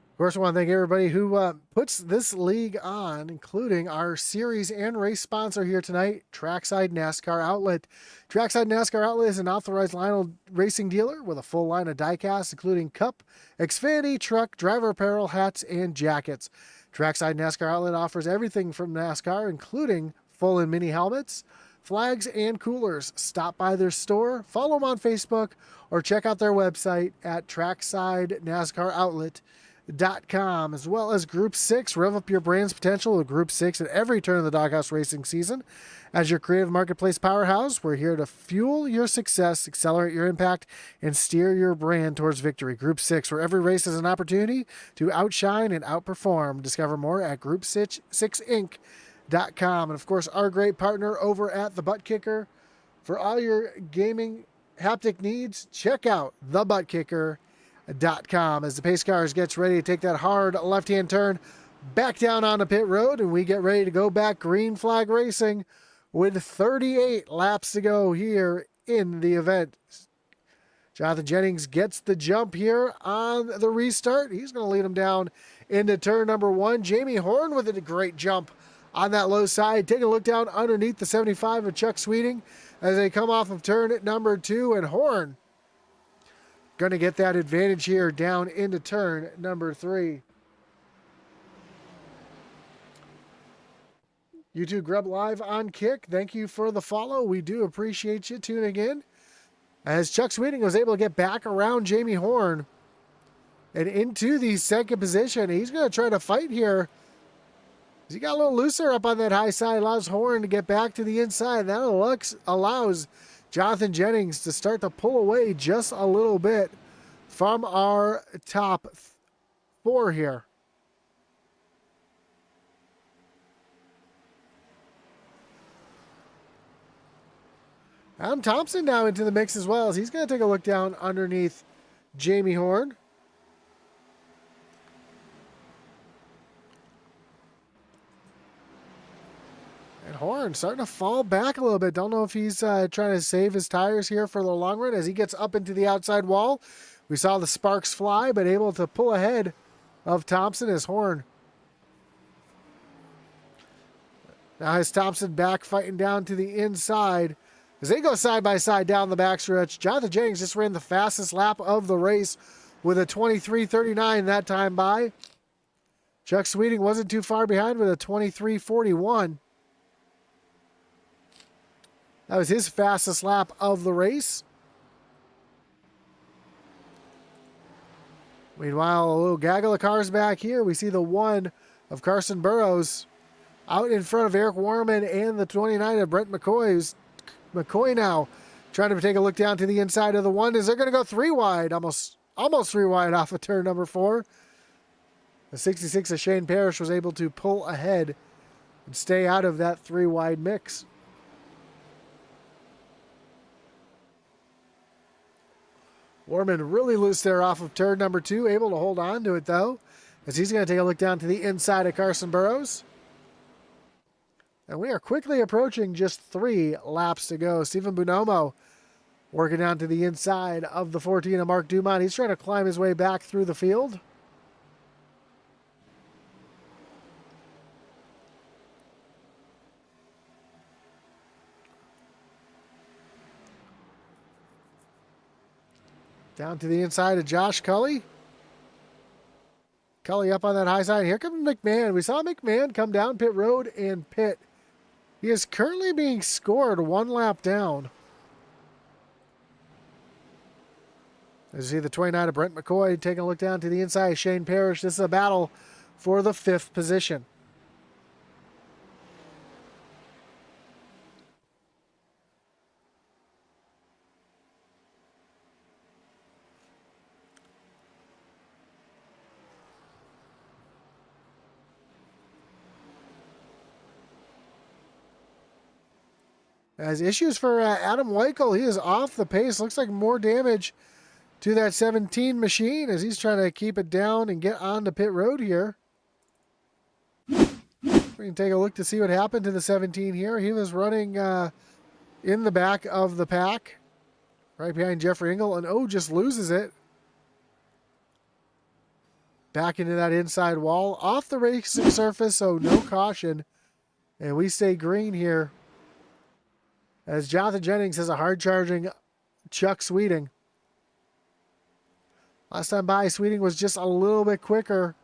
[SPEAKER 1] Of course, I want to thank everybody who puts this league on, including our series and race sponsor here tonight, Trackside NASCAR Outlet. Trackside NASCAR Outlet is an authorized Lionel Racing dealer with a full line of diecast, including Cup, Xfinity, truck, driver apparel, hats, and jackets. Trackside NASCAR Outlet offers everything from NASCAR, including full and mini helmets, flags, and coolers. Stop by their store, follow them on Facebook, or check out their website at Trackside NASCAR Outlet.com, as well as Group 6. Rev up your brand's potential with Group 6 at every turn of the Doghouse racing season. As your creative marketplace powerhouse, we're here to fuel your success, accelerate your impact, and steer your brand towards victory. Group 6, where every race is an opportunity to outshine and outperform. Discover more at Group6Inc.com. And of course, our great partner over at The Butt Kicker. For all your gaming haptic needs, check out thebuttkicker.com as the pace cars gets ready to take that hard left-hand turn back down on the pit road, and we get ready to go back green flag racing with 38 laps to go here in the event. Jonathan Jennings gets the jump here on the restart. He's going to lead him down into turn number 1. Jamie Horn with a great jump on that low side. Taking a look down underneath the 75 of Chuck Sweeting as they come off of turn at number 2, and Horn going to get that advantage here down into turn number 3. YouTube Grub Live on Kick, thank you for the follow. We do appreciate you tuning in. As Chuck Sweeting was able to get back around Jamie Horn and into the second position. He's going to try to fight here. He got a little looser up on that high side, allows Horn to get back to the inside. That allows Jonathan Jennings to start to pull away just a little bit from our top 4 here. Adam Thompson now into the mix as well, as he's going to take a look down underneath Jamie Horn. And Horn starting to fall back a little bit. Don't know if he's trying to save his tires here for the long run as he gets up into the outside wall. We saw the sparks fly, but able to pull ahead of Thompson as Horn. Now has Thompson back fighting down to the inside as they go side by side down the backstretch. Jonathan Jennings just ran the fastest lap of the race with a 23:39 that time by. Chuck Sweeting wasn't too far behind with a 23:41. That was his fastest lap of the race. Meanwhile, a little gaggle of cars back here. We see the 1 of Carson Burrows out in front of Eric Warman and the 29 of Brent McCoy. McCoy now trying to take a look down to the inside of the 1 as they're going to go 3 wide, almost 3 wide off of turn number 4. The 66 of Shane Parrish was able to pull ahead and stay out of that 3 wide mix. Warman really loose there off of turn number 2, able to hold on to it though, as he's going to take a look down to the inside of Carson Burrows. And we are quickly approaching just 3 laps to go. Stephen Bonomo working down to the inside of the 14 of Mark Dumont. He's trying to climb his way back through the field. Down to the inside of Josh Cully. Cully up on that high side. Here comes McMahon. We saw McMahon come down pit road and pit. He is currently being scored 1 lap down. As you see the 29 of Brent McCoy taking a look down to the inside of Shane Parrish. This is a battle for the 5th position. As issues for Adam Weichel, he is off the pace. Looks like more damage to that 17 machine as he's trying to keep it down and get on the pit road here. We can take a look to see what happened to the 17 here. He was running in the back of the pack, right behind Jeffrey Engel, and just loses it. Back into that inside wall, off the racing surface, so no caution. And we stay green here, as Jonathan Jennings has a hard-charging Chuck Sweeting. Last time by, Sweeting was just a little bit quicker.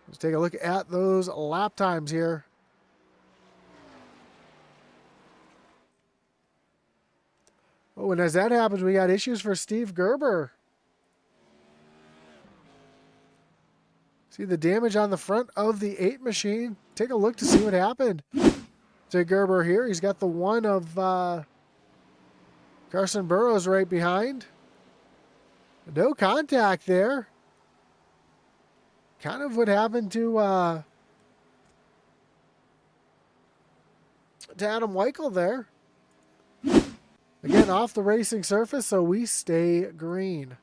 [SPEAKER 1] Let's take a look at those lap times here. Oh, and as that happens, we got issues for Steve Gerber. See the damage on the front of the 8 machine. Take a look to see what happened to Gerber here. He's got the 1 of Carson Burrows right behind. No contact there. Kind of what happened to Adam Weichel there. Again, off the racing surface, so we stay green.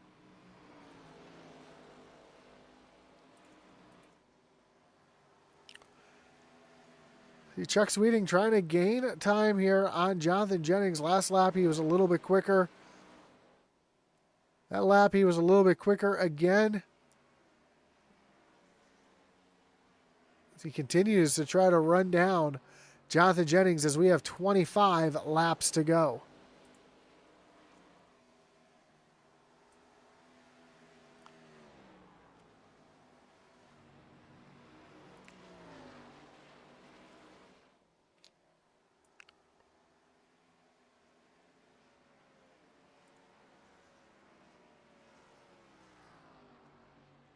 [SPEAKER 1] See Chuck Sweeting trying to gain time here on Jonathan Jennings. Last lap, he was a little bit quicker. That lap, he was a little bit quicker again. He continues to try to run down Jonathan Jennings as we have 25 laps to go.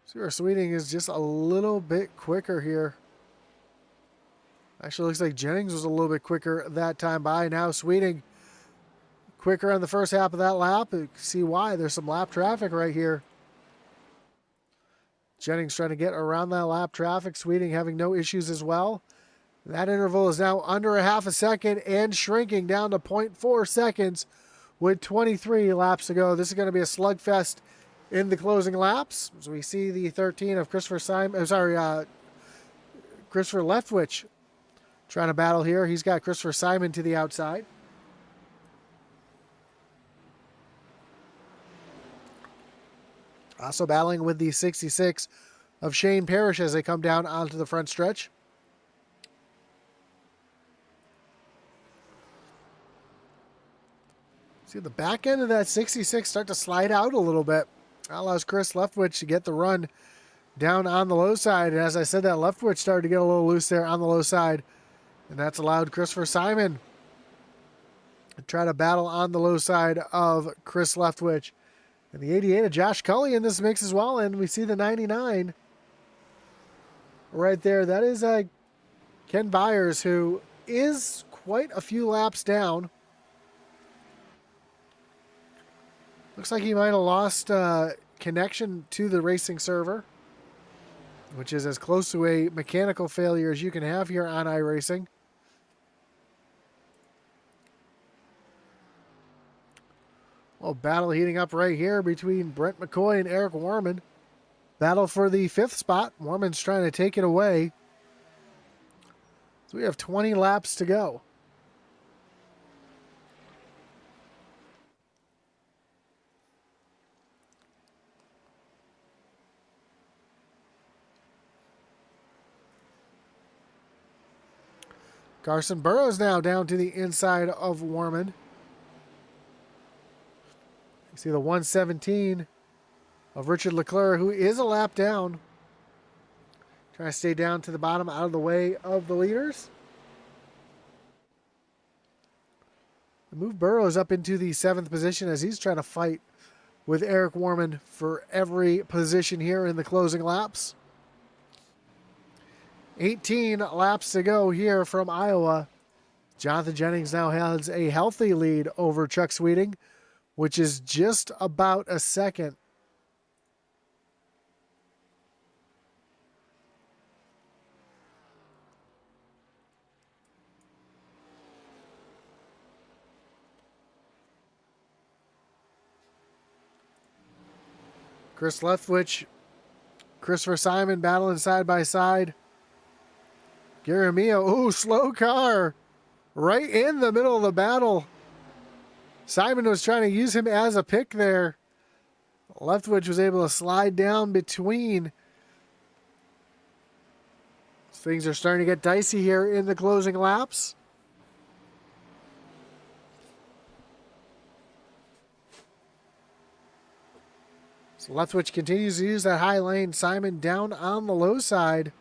[SPEAKER 1] Stuart Sweeting is just a little bit quicker here. Actually, looks like Jennings was a little bit quicker that time by. Now Sweeting quicker on the first half of that lap. You can see why. There's some lap traffic right here. Jennings trying to get around that lap traffic. Sweeting having no issues as well. That interval is now under a half a second and shrinking down to 0.4 seconds with 23 laps to go. This is going to be a slugfest in the closing laps. As we see the 13 of Christopher Leftwich trying to battle here. He's got Christopher Simon to the outside. Also battling with the 66 of Shane Parrish as they come down onto the front stretch. See the back end of that 66 start to slide out a little bit. That allows Chris Leftwich to get the run down on the low side. And as I said, that Leftwich started to get a little loose there on the low side. And that's allowed Christopher Simon to try to battle on the low side of Chris Leftwich. And the 88 of Josh Cully in this mix as well. And we see the 99 right there. That is Ken Byers, who is quite a few laps down. Looks like he might have lost connection to the racing server, which is as close to a mechanical failure as you can have here on iRacing. Well, battle heating up right here between Brent McCoy and Eric Warman. Battle for the 5th spot. Warman's trying to take it away. So we have 20 laps to go. Carson Burrows now down to the inside of Warman. You see the 117 of Richard Leclerc, who is a lap down. Trying to stay down to the bottom, out of the way of the leaders. Move Burrows up into the 7th position as he's trying to fight with Eric Warman for every position here in the closing laps. 18 laps to go here from Iowa. Jonathan Jennings now has a healthy lead over Chuck Sweeting, which is just about a second. Chris Leftwich, Christopher Simon battling side by side. Garamio, ooh, slow car. Right in the middle of the battle. Simon was trying to use him as a pick there. Leftwich was able to slide down between. Things are starting to get dicey here in the closing laps. So Leftwich continues to use that high lane. Simon down on the low side.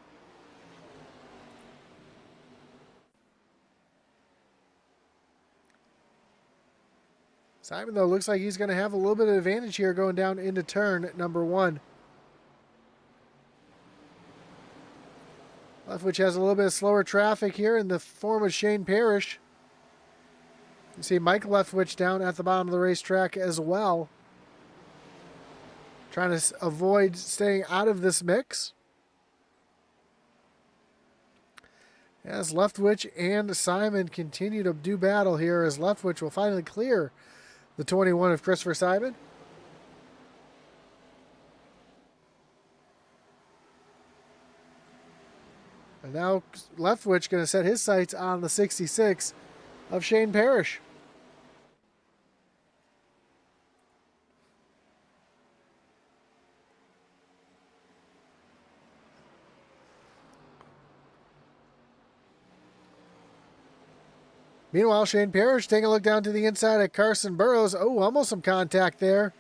[SPEAKER 1] Simon, though, looks like he's going to have a little bit of advantage here going down into turn number 1. Leftwich has a little bit of slower traffic here in the form of Shane Parrish. You see Mike Leftwich down at the bottom of the racetrack as well. Trying to avoid staying out of this mix. As Leftwich and Simon continue to do battle here, as Leftwich will finally clear the 21 of Christopher Simon. And now Leftwich going to set his sights on the 66 of Shane Parrish. Meanwhile, Shane Parrish taking a look down to the inside at Carson Burrows. Oh, almost some contact there.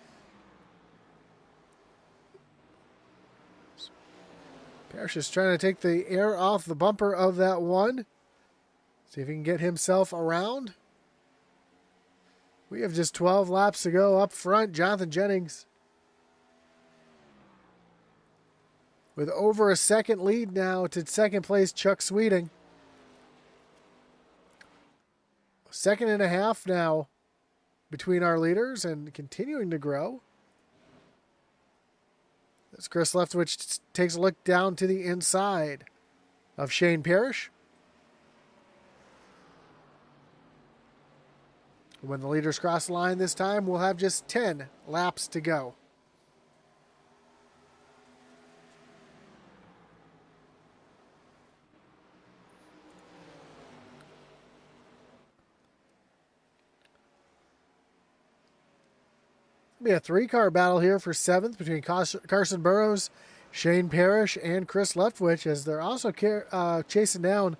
[SPEAKER 1] Parrish is trying to take the air off the bumper of that one. See if he can get himself around. We have just 12 laps to go up front. Jonathan Jennings with over a second lead now to second place Chuck Sweeting. Second and a half now between our leaders and continuing to grow. As Chris Leftwich takes a look down to the inside of Shane Parrish. When the leaders cross the line this time, we'll have just 10 laps to go. It'll be a three-car battle here for 7th between Carson Burrows, Shane Parrish, and Chris Leftwich, as they're also chasing down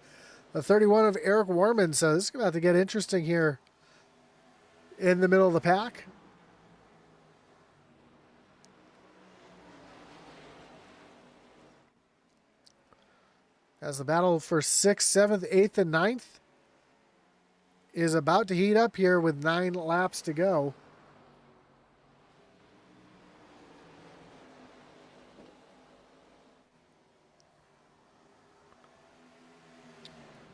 [SPEAKER 1] the 31 of Eric Warman. So this is about to get interesting here in the middle of the pack. As the battle for 6th, 7th, 8th, and 9th is about to heat up here with 9 laps to go.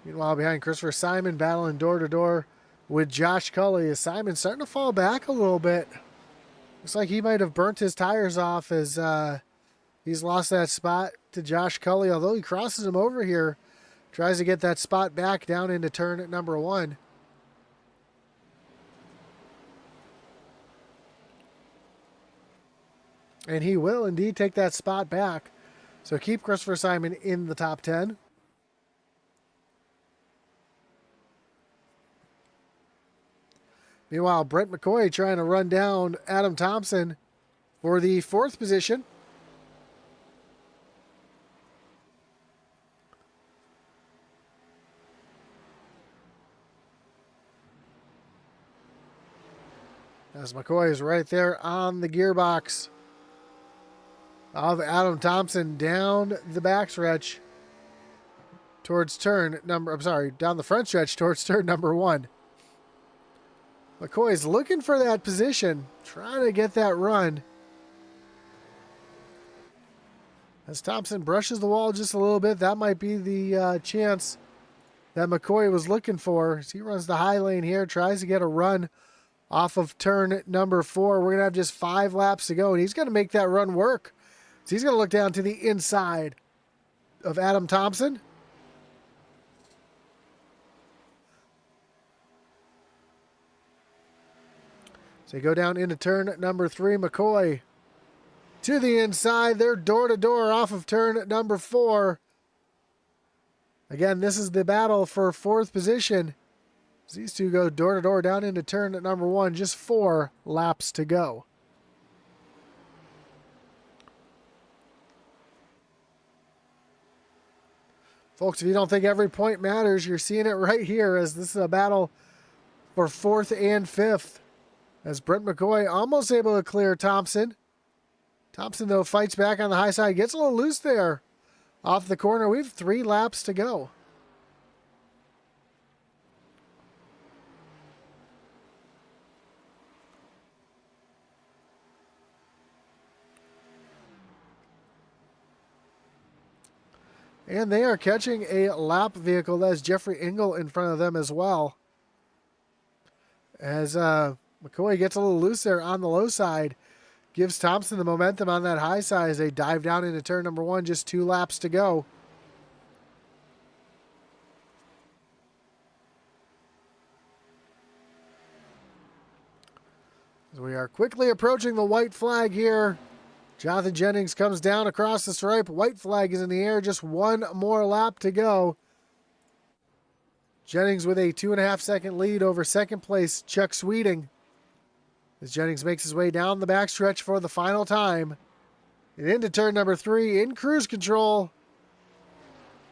[SPEAKER 1] Meanwhile, behind Christopher Simon, battling door-to-door with Josh Cully, as Simon's starting to fall back a little bit. Looks like he might have burnt his tires off as he's lost that spot to Josh Cully, although he crosses him over here. Tries to get that spot back down into turn number 1. And he will indeed take that spot back. So keep Christopher Simon in the top 10. Meanwhile, Brent McCoy trying to run down Adam Thompson for the 4th position. As McCoy is right there on the gearbox of Adam Thompson down the backstretch towards down the front stretch towards turn number 1. McCoy's looking for that position, trying to get that run. As Thompson brushes the wall just a little bit, that might be the chance that McCoy was looking for. As he runs the high lane here, tries to get a run off of turn number 4. We're going to have just 5 laps to go, and he's going to make that run work. So he's going to look down to the inside of Adam Thompson. So they go down into turn number 3. McCoy to the inside. They're door-to-door off of turn number 4. Again, this is the battle for 4th position. These two go door-to-door down into turn number 1. Just 4 laps to go. Folks, if you don't think every point matters, you're seeing it right here, as this is a battle for 4th and 5th. As Brent McCoy almost able to clear Thompson. Thompson, though, fights back on the high side. Gets a little loose there off the corner. We have 3 laps to go. And they are catching a lap vehicle. That's Jeffrey Engel in front of them as well. As McCoy gets a little loose there on the low side. Gives Thompson the momentum on that high side as they dive down into turn number 1. Just 2 laps to go. As we are quickly approaching the white flag here. Jonathan Jennings comes down across the stripe. White flag is in the air. Just 1 more lap to go. Jennings with a 2.5 second lead over second place Chuck Sweeting. As Jennings makes his way down the backstretch for the final time. And into turn number 3 in cruise control.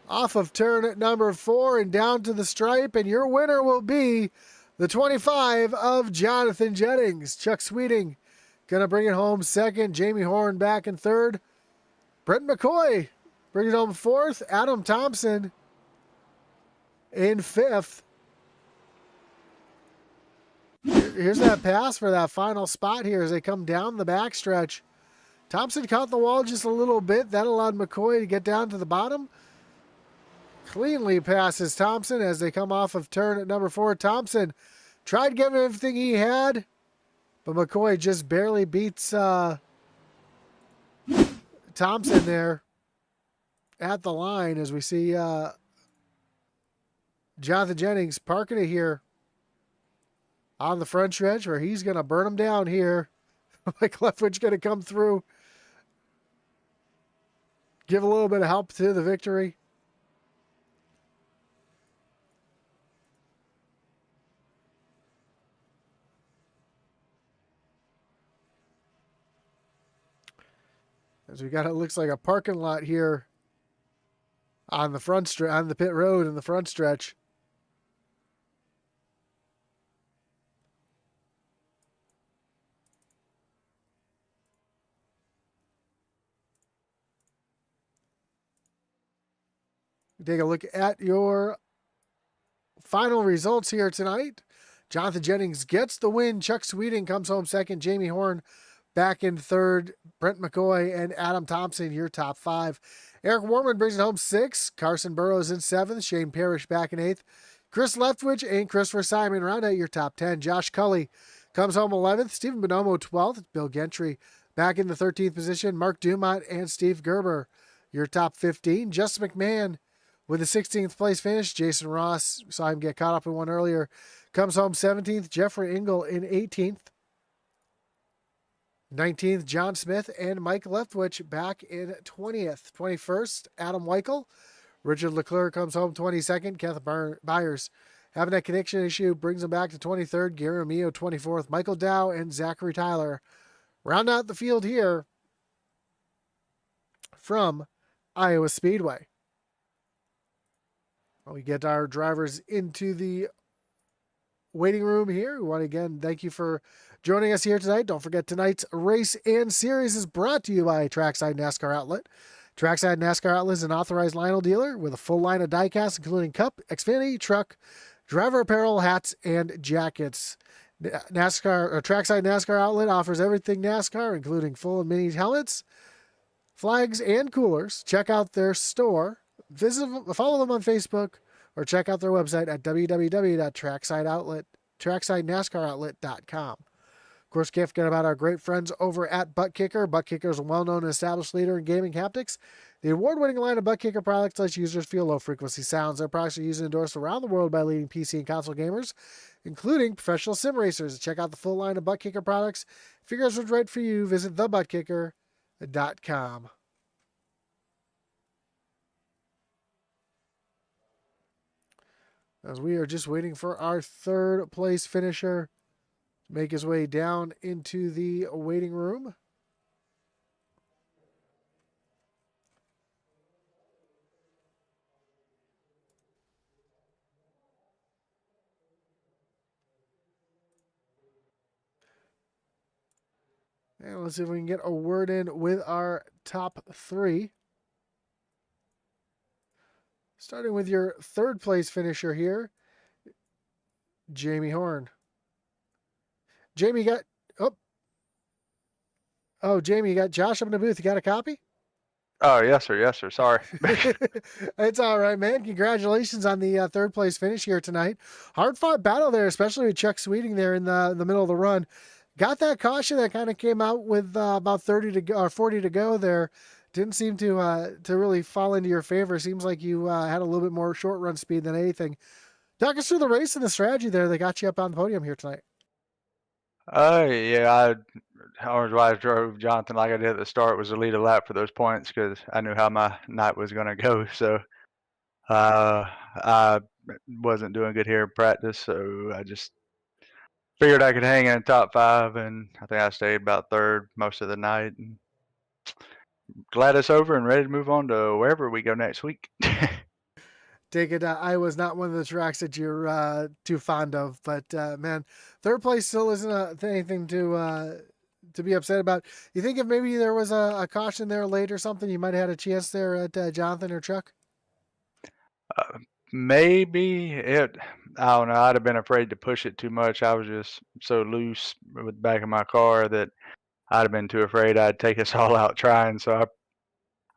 [SPEAKER 1] off of turn at number 4 and down to the stripe, and your winner will be the 25 of Jonathan Jennings. Chuck Sweeting gonna bring it home second. Jamie Horn back in third. Brent McCoy brings it home fourth. Adam Thompson in fifth. Here's that pass for that final spot here as they come down the backstretch. Thompson caught the wall just a little bit. That allowed McCoy to get down to the bottom. Cleanly passes Thompson as they come off of turn at number 4. Thompson tried giving everything he had, but McCoy just barely beats Thompson there at the line as we see Jonathan Jennings parking it here on the front stretch where he's going to burn him down here. Mike Leftwich going to come through, give a little bit of help to the victory. As we got, it looks like a parking lot here on the front stretch, on the pit road in the front stretch. Take a look at your final results here tonight. Jonathan Jennings gets the win. Chuck Sweeting comes home second. Jamie Horn back in third. Brent McCoy and Adam Thompson, your top 5. Eric Warman brings it home 6. Carson Burrows in 7th. Shane Parrish back in 8th. Chris Leftwich and Christopher Simon round out your top 10. Josh Cully comes home 11th. Stephen Bonomo 12th. Bill Gentry back in the 13th position. Mark Dumont and Steve Gerber, your top 15. Justin McMahon with a 16th place finish. Jason Ross, saw him get caught up in one earlier, comes home 17th. Jeffrey Engel in 18th. 19th, John Smith and Mike Leftwich back in 20th. 21st, Adam Weichel. Richard Leclerc comes home 22nd. Kenneth Byers having that connection issue brings him back to 23rd. Gary Mio 24th. Michael Dow and Zachary Tyler round out the field here from Iowa Speedway. We get our drivers into the waiting room here. We want to again thank you for joining us here tonight. Don't forget tonight's race and series is brought to you by Trackside NASCAR Outlet. Trackside NASCAR Outlet is an authorized Lionel dealer with a full line of diecast, including cup, Xfinity, truck, driver apparel, hats, and jackets. Trackside NASCAR Outlet offers everything NASCAR, including full and mini helmets, flags, and coolers. Check out their store. Follow them on Facebook or check out their website at www.tracksidenascaroutlet.com. Of course, can't forget about our great friends over at Butt Kicker. Butt Kicker is a well-known and established leader in gaming haptics. The award-winning line of Butt Kicker products lets users feel low-frequency sounds. Their products are used and endorsed around the world by leading PC and console gamers, including professional sim racers. Check out the full line of Butt Kicker products. Figure out what's right for you. Visit thebuttkicker.com. As we are just waiting for our third place finisher to make his way down into the waiting room. And let's see if we can get a word in with our top 3. Starting with your third place finisher here, Jamie Horn. Jamie, you got... Oh, Jamie, you got Josh up in the booth. You got a copy?
[SPEAKER 2] Oh, yes, sir. Yes, sir. Sorry.
[SPEAKER 1] It's all right, man. Congratulations on the third place finish here tonight. Hard-fought battle there, especially with Chuck Sweeting there in the middle of the run. Got that caution that kind of came out with about 30 to go or 40 to go there. Didn't seem to really fall into your favor. Seems like you had a little bit more short run speed than anything. Talk us through the race and the strategy there that got you up on the podium here tonight.
[SPEAKER 2] Yeah, I drove Jonathan like I did at the start, was to lead a lap for those points because I knew how my night was going to go. So I wasn't doing good here in practice, so I just figured I could hang in the top 5, and I think I stayed about third most of the night. And glad it's over and ready to move on to wherever we go next week.
[SPEAKER 1] take it Iowa's not one of the tracks that you're too fond of, but man, third place still isn't anything to be upset about. You think if maybe there was a caution there late or something, you might have had a chance there at Jonathan or Chuck?
[SPEAKER 2] Maybe it. I don't know. I'd have been afraid to push it too much. I was just so loose with the back of my car that I'd have been too afraid I'd take us all out trying. So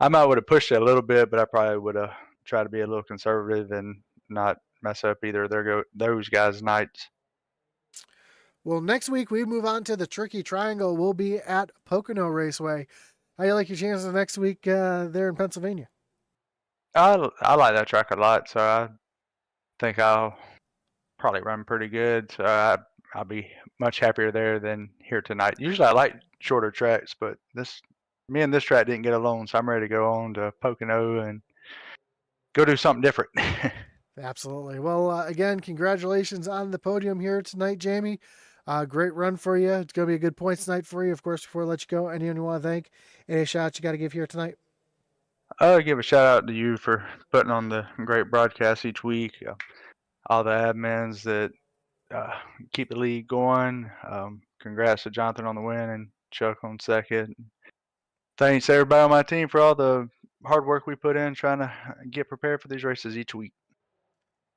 [SPEAKER 2] I might would have pushed it a little bit, but I probably would have tried to be a little conservative and not mess up either of those guys' nights.
[SPEAKER 1] Well, next week we move on to the Tricky Triangle. We'll be at Pocono Raceway. How you like your chances next week there in Pennsylvania?
[SPEAKER 2] I like that track a lot, so I think I'll probably run pretty good. So I'll be much happier there than here tonight. Usually I like shorter tracks, but me and this track didn't get along, so I'm ready to go on to Pocono and go do something different.
[SPEAKER 1] Absolutely. Well, again, congratulations on the podium here tonight, Jamie. Great run for you. It's going to be a good points night for you. Of course, before I let you go, anyone you want to thank? Any shots you got to give here tonight?
[SPEAKER 2] I'll give a shout out to you for putting on the great broadcast each week. All the admins that keep the league going. Congrats to Jonathan on the win and Chuck on second. Thanks everybody on my team for all the hard work we put in trying to get prepared for these races each week.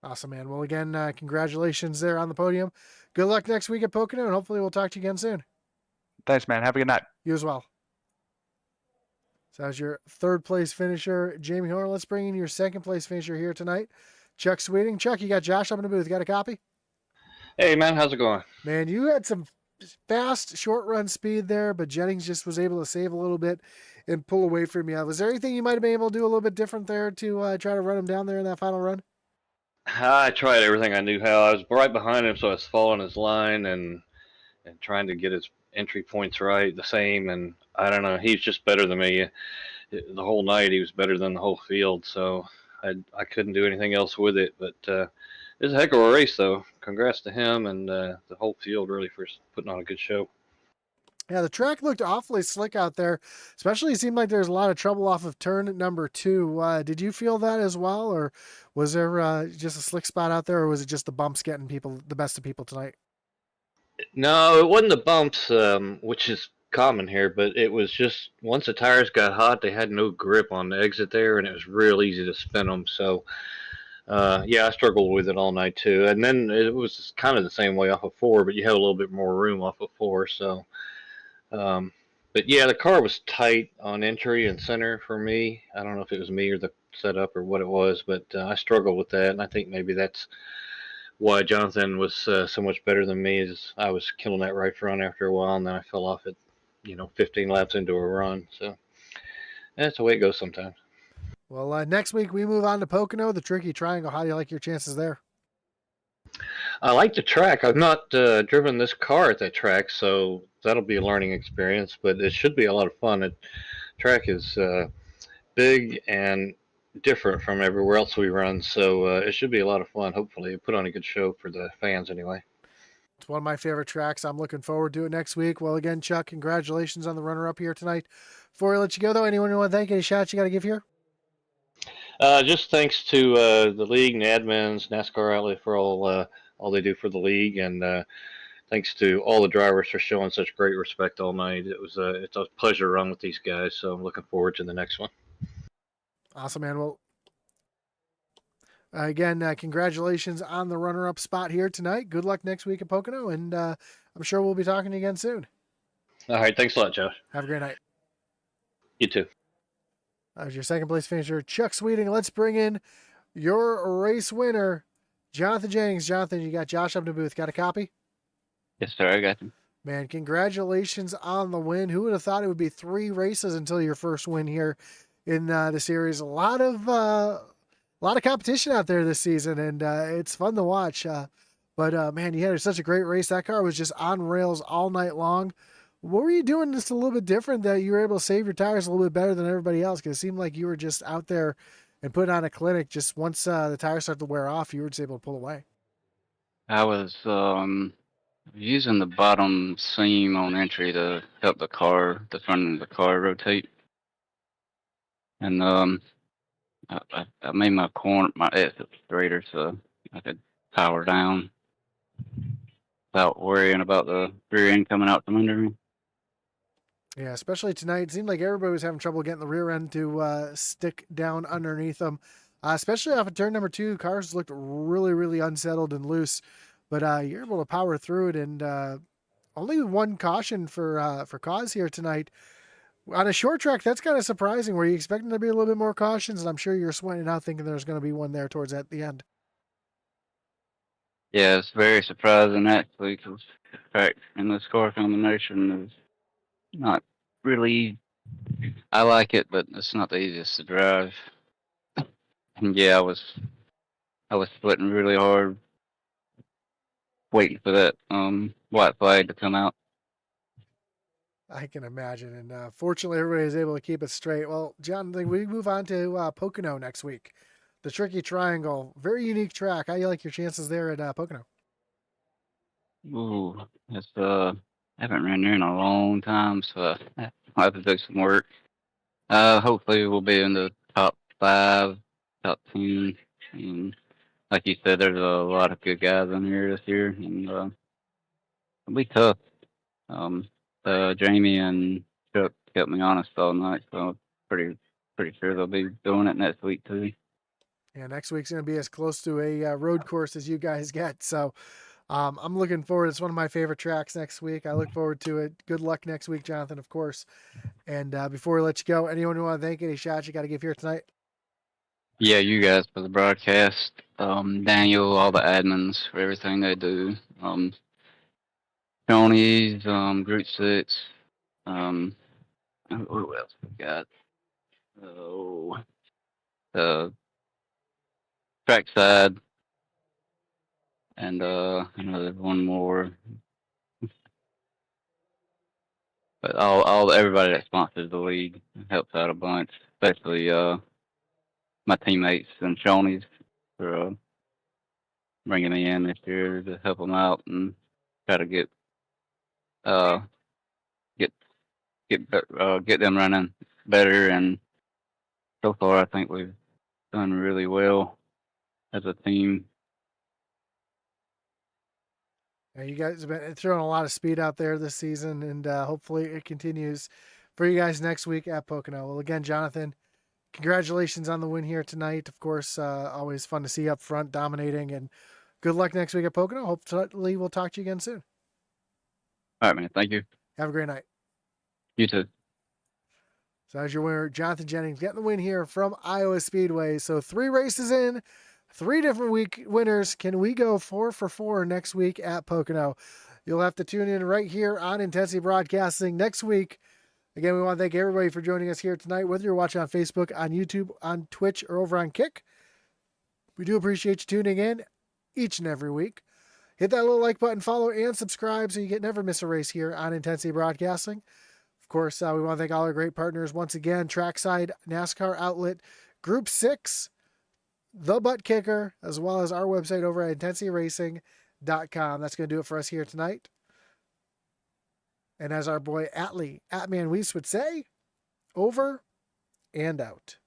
[SPEAKER 1] Awesome, man. Well, again, congratulations there on the podium. Good luck next week at Pocono, and hopefully we'll talk to you again soon.
[SPEAKER 2] Thanks, man. Have a good night.
[SPEAKER 1] You as well. So that was your third place finisher, Jamie Horn. Let's bring in your second place finisher here tonight, Chuck Sweeting. Chuck, you got Josh up in the booth. Got a copy?
[SPEAKER 3] Hey, man. How's it going?
[SPEAKER 1] Man, you had some fast short run speed there, but Jennings just was able to save a little bit and pull away from you. Was there anything you might have been able to do a little bit different there to try to run him down there in that final run?
[SPEAKER 3] I tried everything I knew how. I was right behind him, so I was following his line and trying to get his entry points right, the same. And I don't know, he's just better than me. The whole night he was better than the whole field, so I couldn't do anything else with it. But it was a heck of a race, though. Congrats to him and the whole field really for putting on a good show.
[SPEAKER 1] Yeah, the track looked awfully slick out there. Especially, it seemed like there was a lot of trouble off of turn number 2. Did you feel that as well, or was there just a slick spot out there, or was it just the bumps getting the best of people tonight?
[SPEAKER 3] No, it wasn't the bumps, which is common here, but it was just once the tires got hot, they had no grip on the exit there, and it was real easy to spin them. So, yeah, I struggled with it all night too. And then it was kind of the same way off of 4, but you had a little bit more room off of 4. So, but yeah, the car was tight on entry and center for me. I don't know if it was me or the setup or what it was, but I struggled with that, and I think maybe that's why Jonathan was so much better than me. Is I was killing that right front after a while, and then I fell off at 15 laps into a run. So that's the way it goes sometimes.
[SPEAKER 1] Well, next week we move on to Pocono, the Tricky Triangle. How do you like your chances there?
[SPEAKER 3] I like the track. I've not driven this car at that track, so that'll be a learning experience, but it should be a lot of fun. The track is big and different from everywhere else we run, so it should be a lot of fun. Hopefully, put on a good show for the fans anyway.
[SPEAKER 1] It's one of my favorite tracks. I'm looking forward to it next week. Well, again, Chuck, congratulations on the runner-up here tonight. Before I let you go, though, anyone you want to thank? Any shots you got to give here?
[SPEAKER 3] Just thanks to the league and the admins, NASCAR Outlet for all they do for the league, and thanks to all the drivers for showing such great respect all night. It's a pleasure to run with these guys, so I'm looking forward to the next one.
[SPEAKER 1] Awesome, man. Well, again, congratulations on the runner-up spot here tonight. Good luck next week at Pocono, and I'm sure we'll be talking again soon.
[SPEAKER 3] All right, thanks a lot, Josh.
[SPEAKER 1] Have a great night.
[SPEAKER 3] You too.
[SPEAKER 1] That was your second place finisher, Chuck Sweeting. Let's bring in your race winner, Jonathan Jennings. Jonathan, you got Josh up in the booth. Got a copy?
[SPEAKER 4] Yes, sir. I got you.
[SPEAKER 1] Man, congratulations on the win. Who would have thought it would be 3 races until your first win here in the series? A lot of competition out there this season, and it's fun to watch. But man, you had such a great race. That car was just on rails all night long. What were you doing just a little bit different that you were able to save your tires a little bit better than everybody else? Because it seemed like you were just out there and putting on a clinic. Just once the tires started to wear off, you were just able to pull away.
[SPEAKER 4] I was using the bottom seam on entry to help the front of the car rotate. And I made my exit straighter so I could power down without worrying about the rear end coming out from under me.
[SPEAKER 1] Yeah, especially tonight. It seemed like everybody was having trouble getting the rear end to stick down underneath them, especially off of turn number 2. Cars looked really, really unsettled and loose, but you're able to power through it. And only one caution for Cause here tonight. On a short track, that's kind of surprising. Were you expecting there to be a little bit more cautions? And I'm sure you're sweating out thinking there's going to be one there towards at the end.
[SPEAKER 4] Yeah, it's very surprising actually because track in this car combination is not really. I like it, but it's not the easiest to drive. And yeah, I was splitting really hard, waiting for that white flag to come out.
[SPEAKER 1] I can imagine. And fortunately, everybody was able to keep it straight. Well, John, we move on to Pocono next week. The Tricky Triangle. Very unique track. How do you like your chances there at Pocono?
[SPEAKER 4] Ooh, it's I haven't ran there in a long time, so I'll have to do some work. Hopefully we'll be in the top 5, top 10, and like you said, there's a lot of good guys in here this year, and it'll be tough. Jamie and Chuck kept me honest all night, so I'm pretty sure they'll be doing it next week too.
[SPEAKER 1] Yeah, next week's going to be as close to a road course as you guys get. So I'm looking forward. It's one of my favorite tracks next week. I look forward to it. Good luck next week, Jonathan, of course. And before we let you go, anyone who want to thank, any shots you got to give here tonight?
[SPEAKER 4] Yeah, you guys for the broadcast. Daniel, all the admins for everything they do. Tony's, Group 6. Who else we got? Oh, Trackside, and another one more. But everybody that sponsors the league helps out a bunch, especially my teammates and Shoney's for bringing me in this year to help them out and try to get uh get get them running better. And so far, I think we've done really well as a team.
[SPEAKER 1] Yeah, you guys have been throwing a lot of speed out there this season, and hopefully it continues for you guys next week at Pocono. Well, again, Jonathan, congratulations on the win here tonight. Of course, always fun to see you up front dominating, and good luck next week at Pocono. Hopefully we'll talk to you again soon.
[SPEAKER 4] All right, man. Thank you.
[SPEAKER 1] Have a great night.
[SPEAKER 4] You too.
[SPEAKER 1] So as your winner, Jonathan Jennings getting the win here from Iowa Speedway. So 3 races in, 3 different week winners. Can we go 4 for 4 next week at Pocono? You'll have to tune in right here on Intensity Broadcasting next week. Again, we want to thank everybody for joining us here tonight, whether you're watching on Facebook, on YouTube, on Twitch, or over on Kick. We do appreciate you tuning in each and every week. Hit that little like button, follow, and subscribe so you never miss a race here on Intensity Broadcasting. Of course, we want to thank all our great partners once again: Trackside NASCAR Outlet, Group 6, The Butt Kicker, as well as our website over at intensityracing.com. That's going to do it for us here tonight. And as our boy Atman Weiss would say, over and out.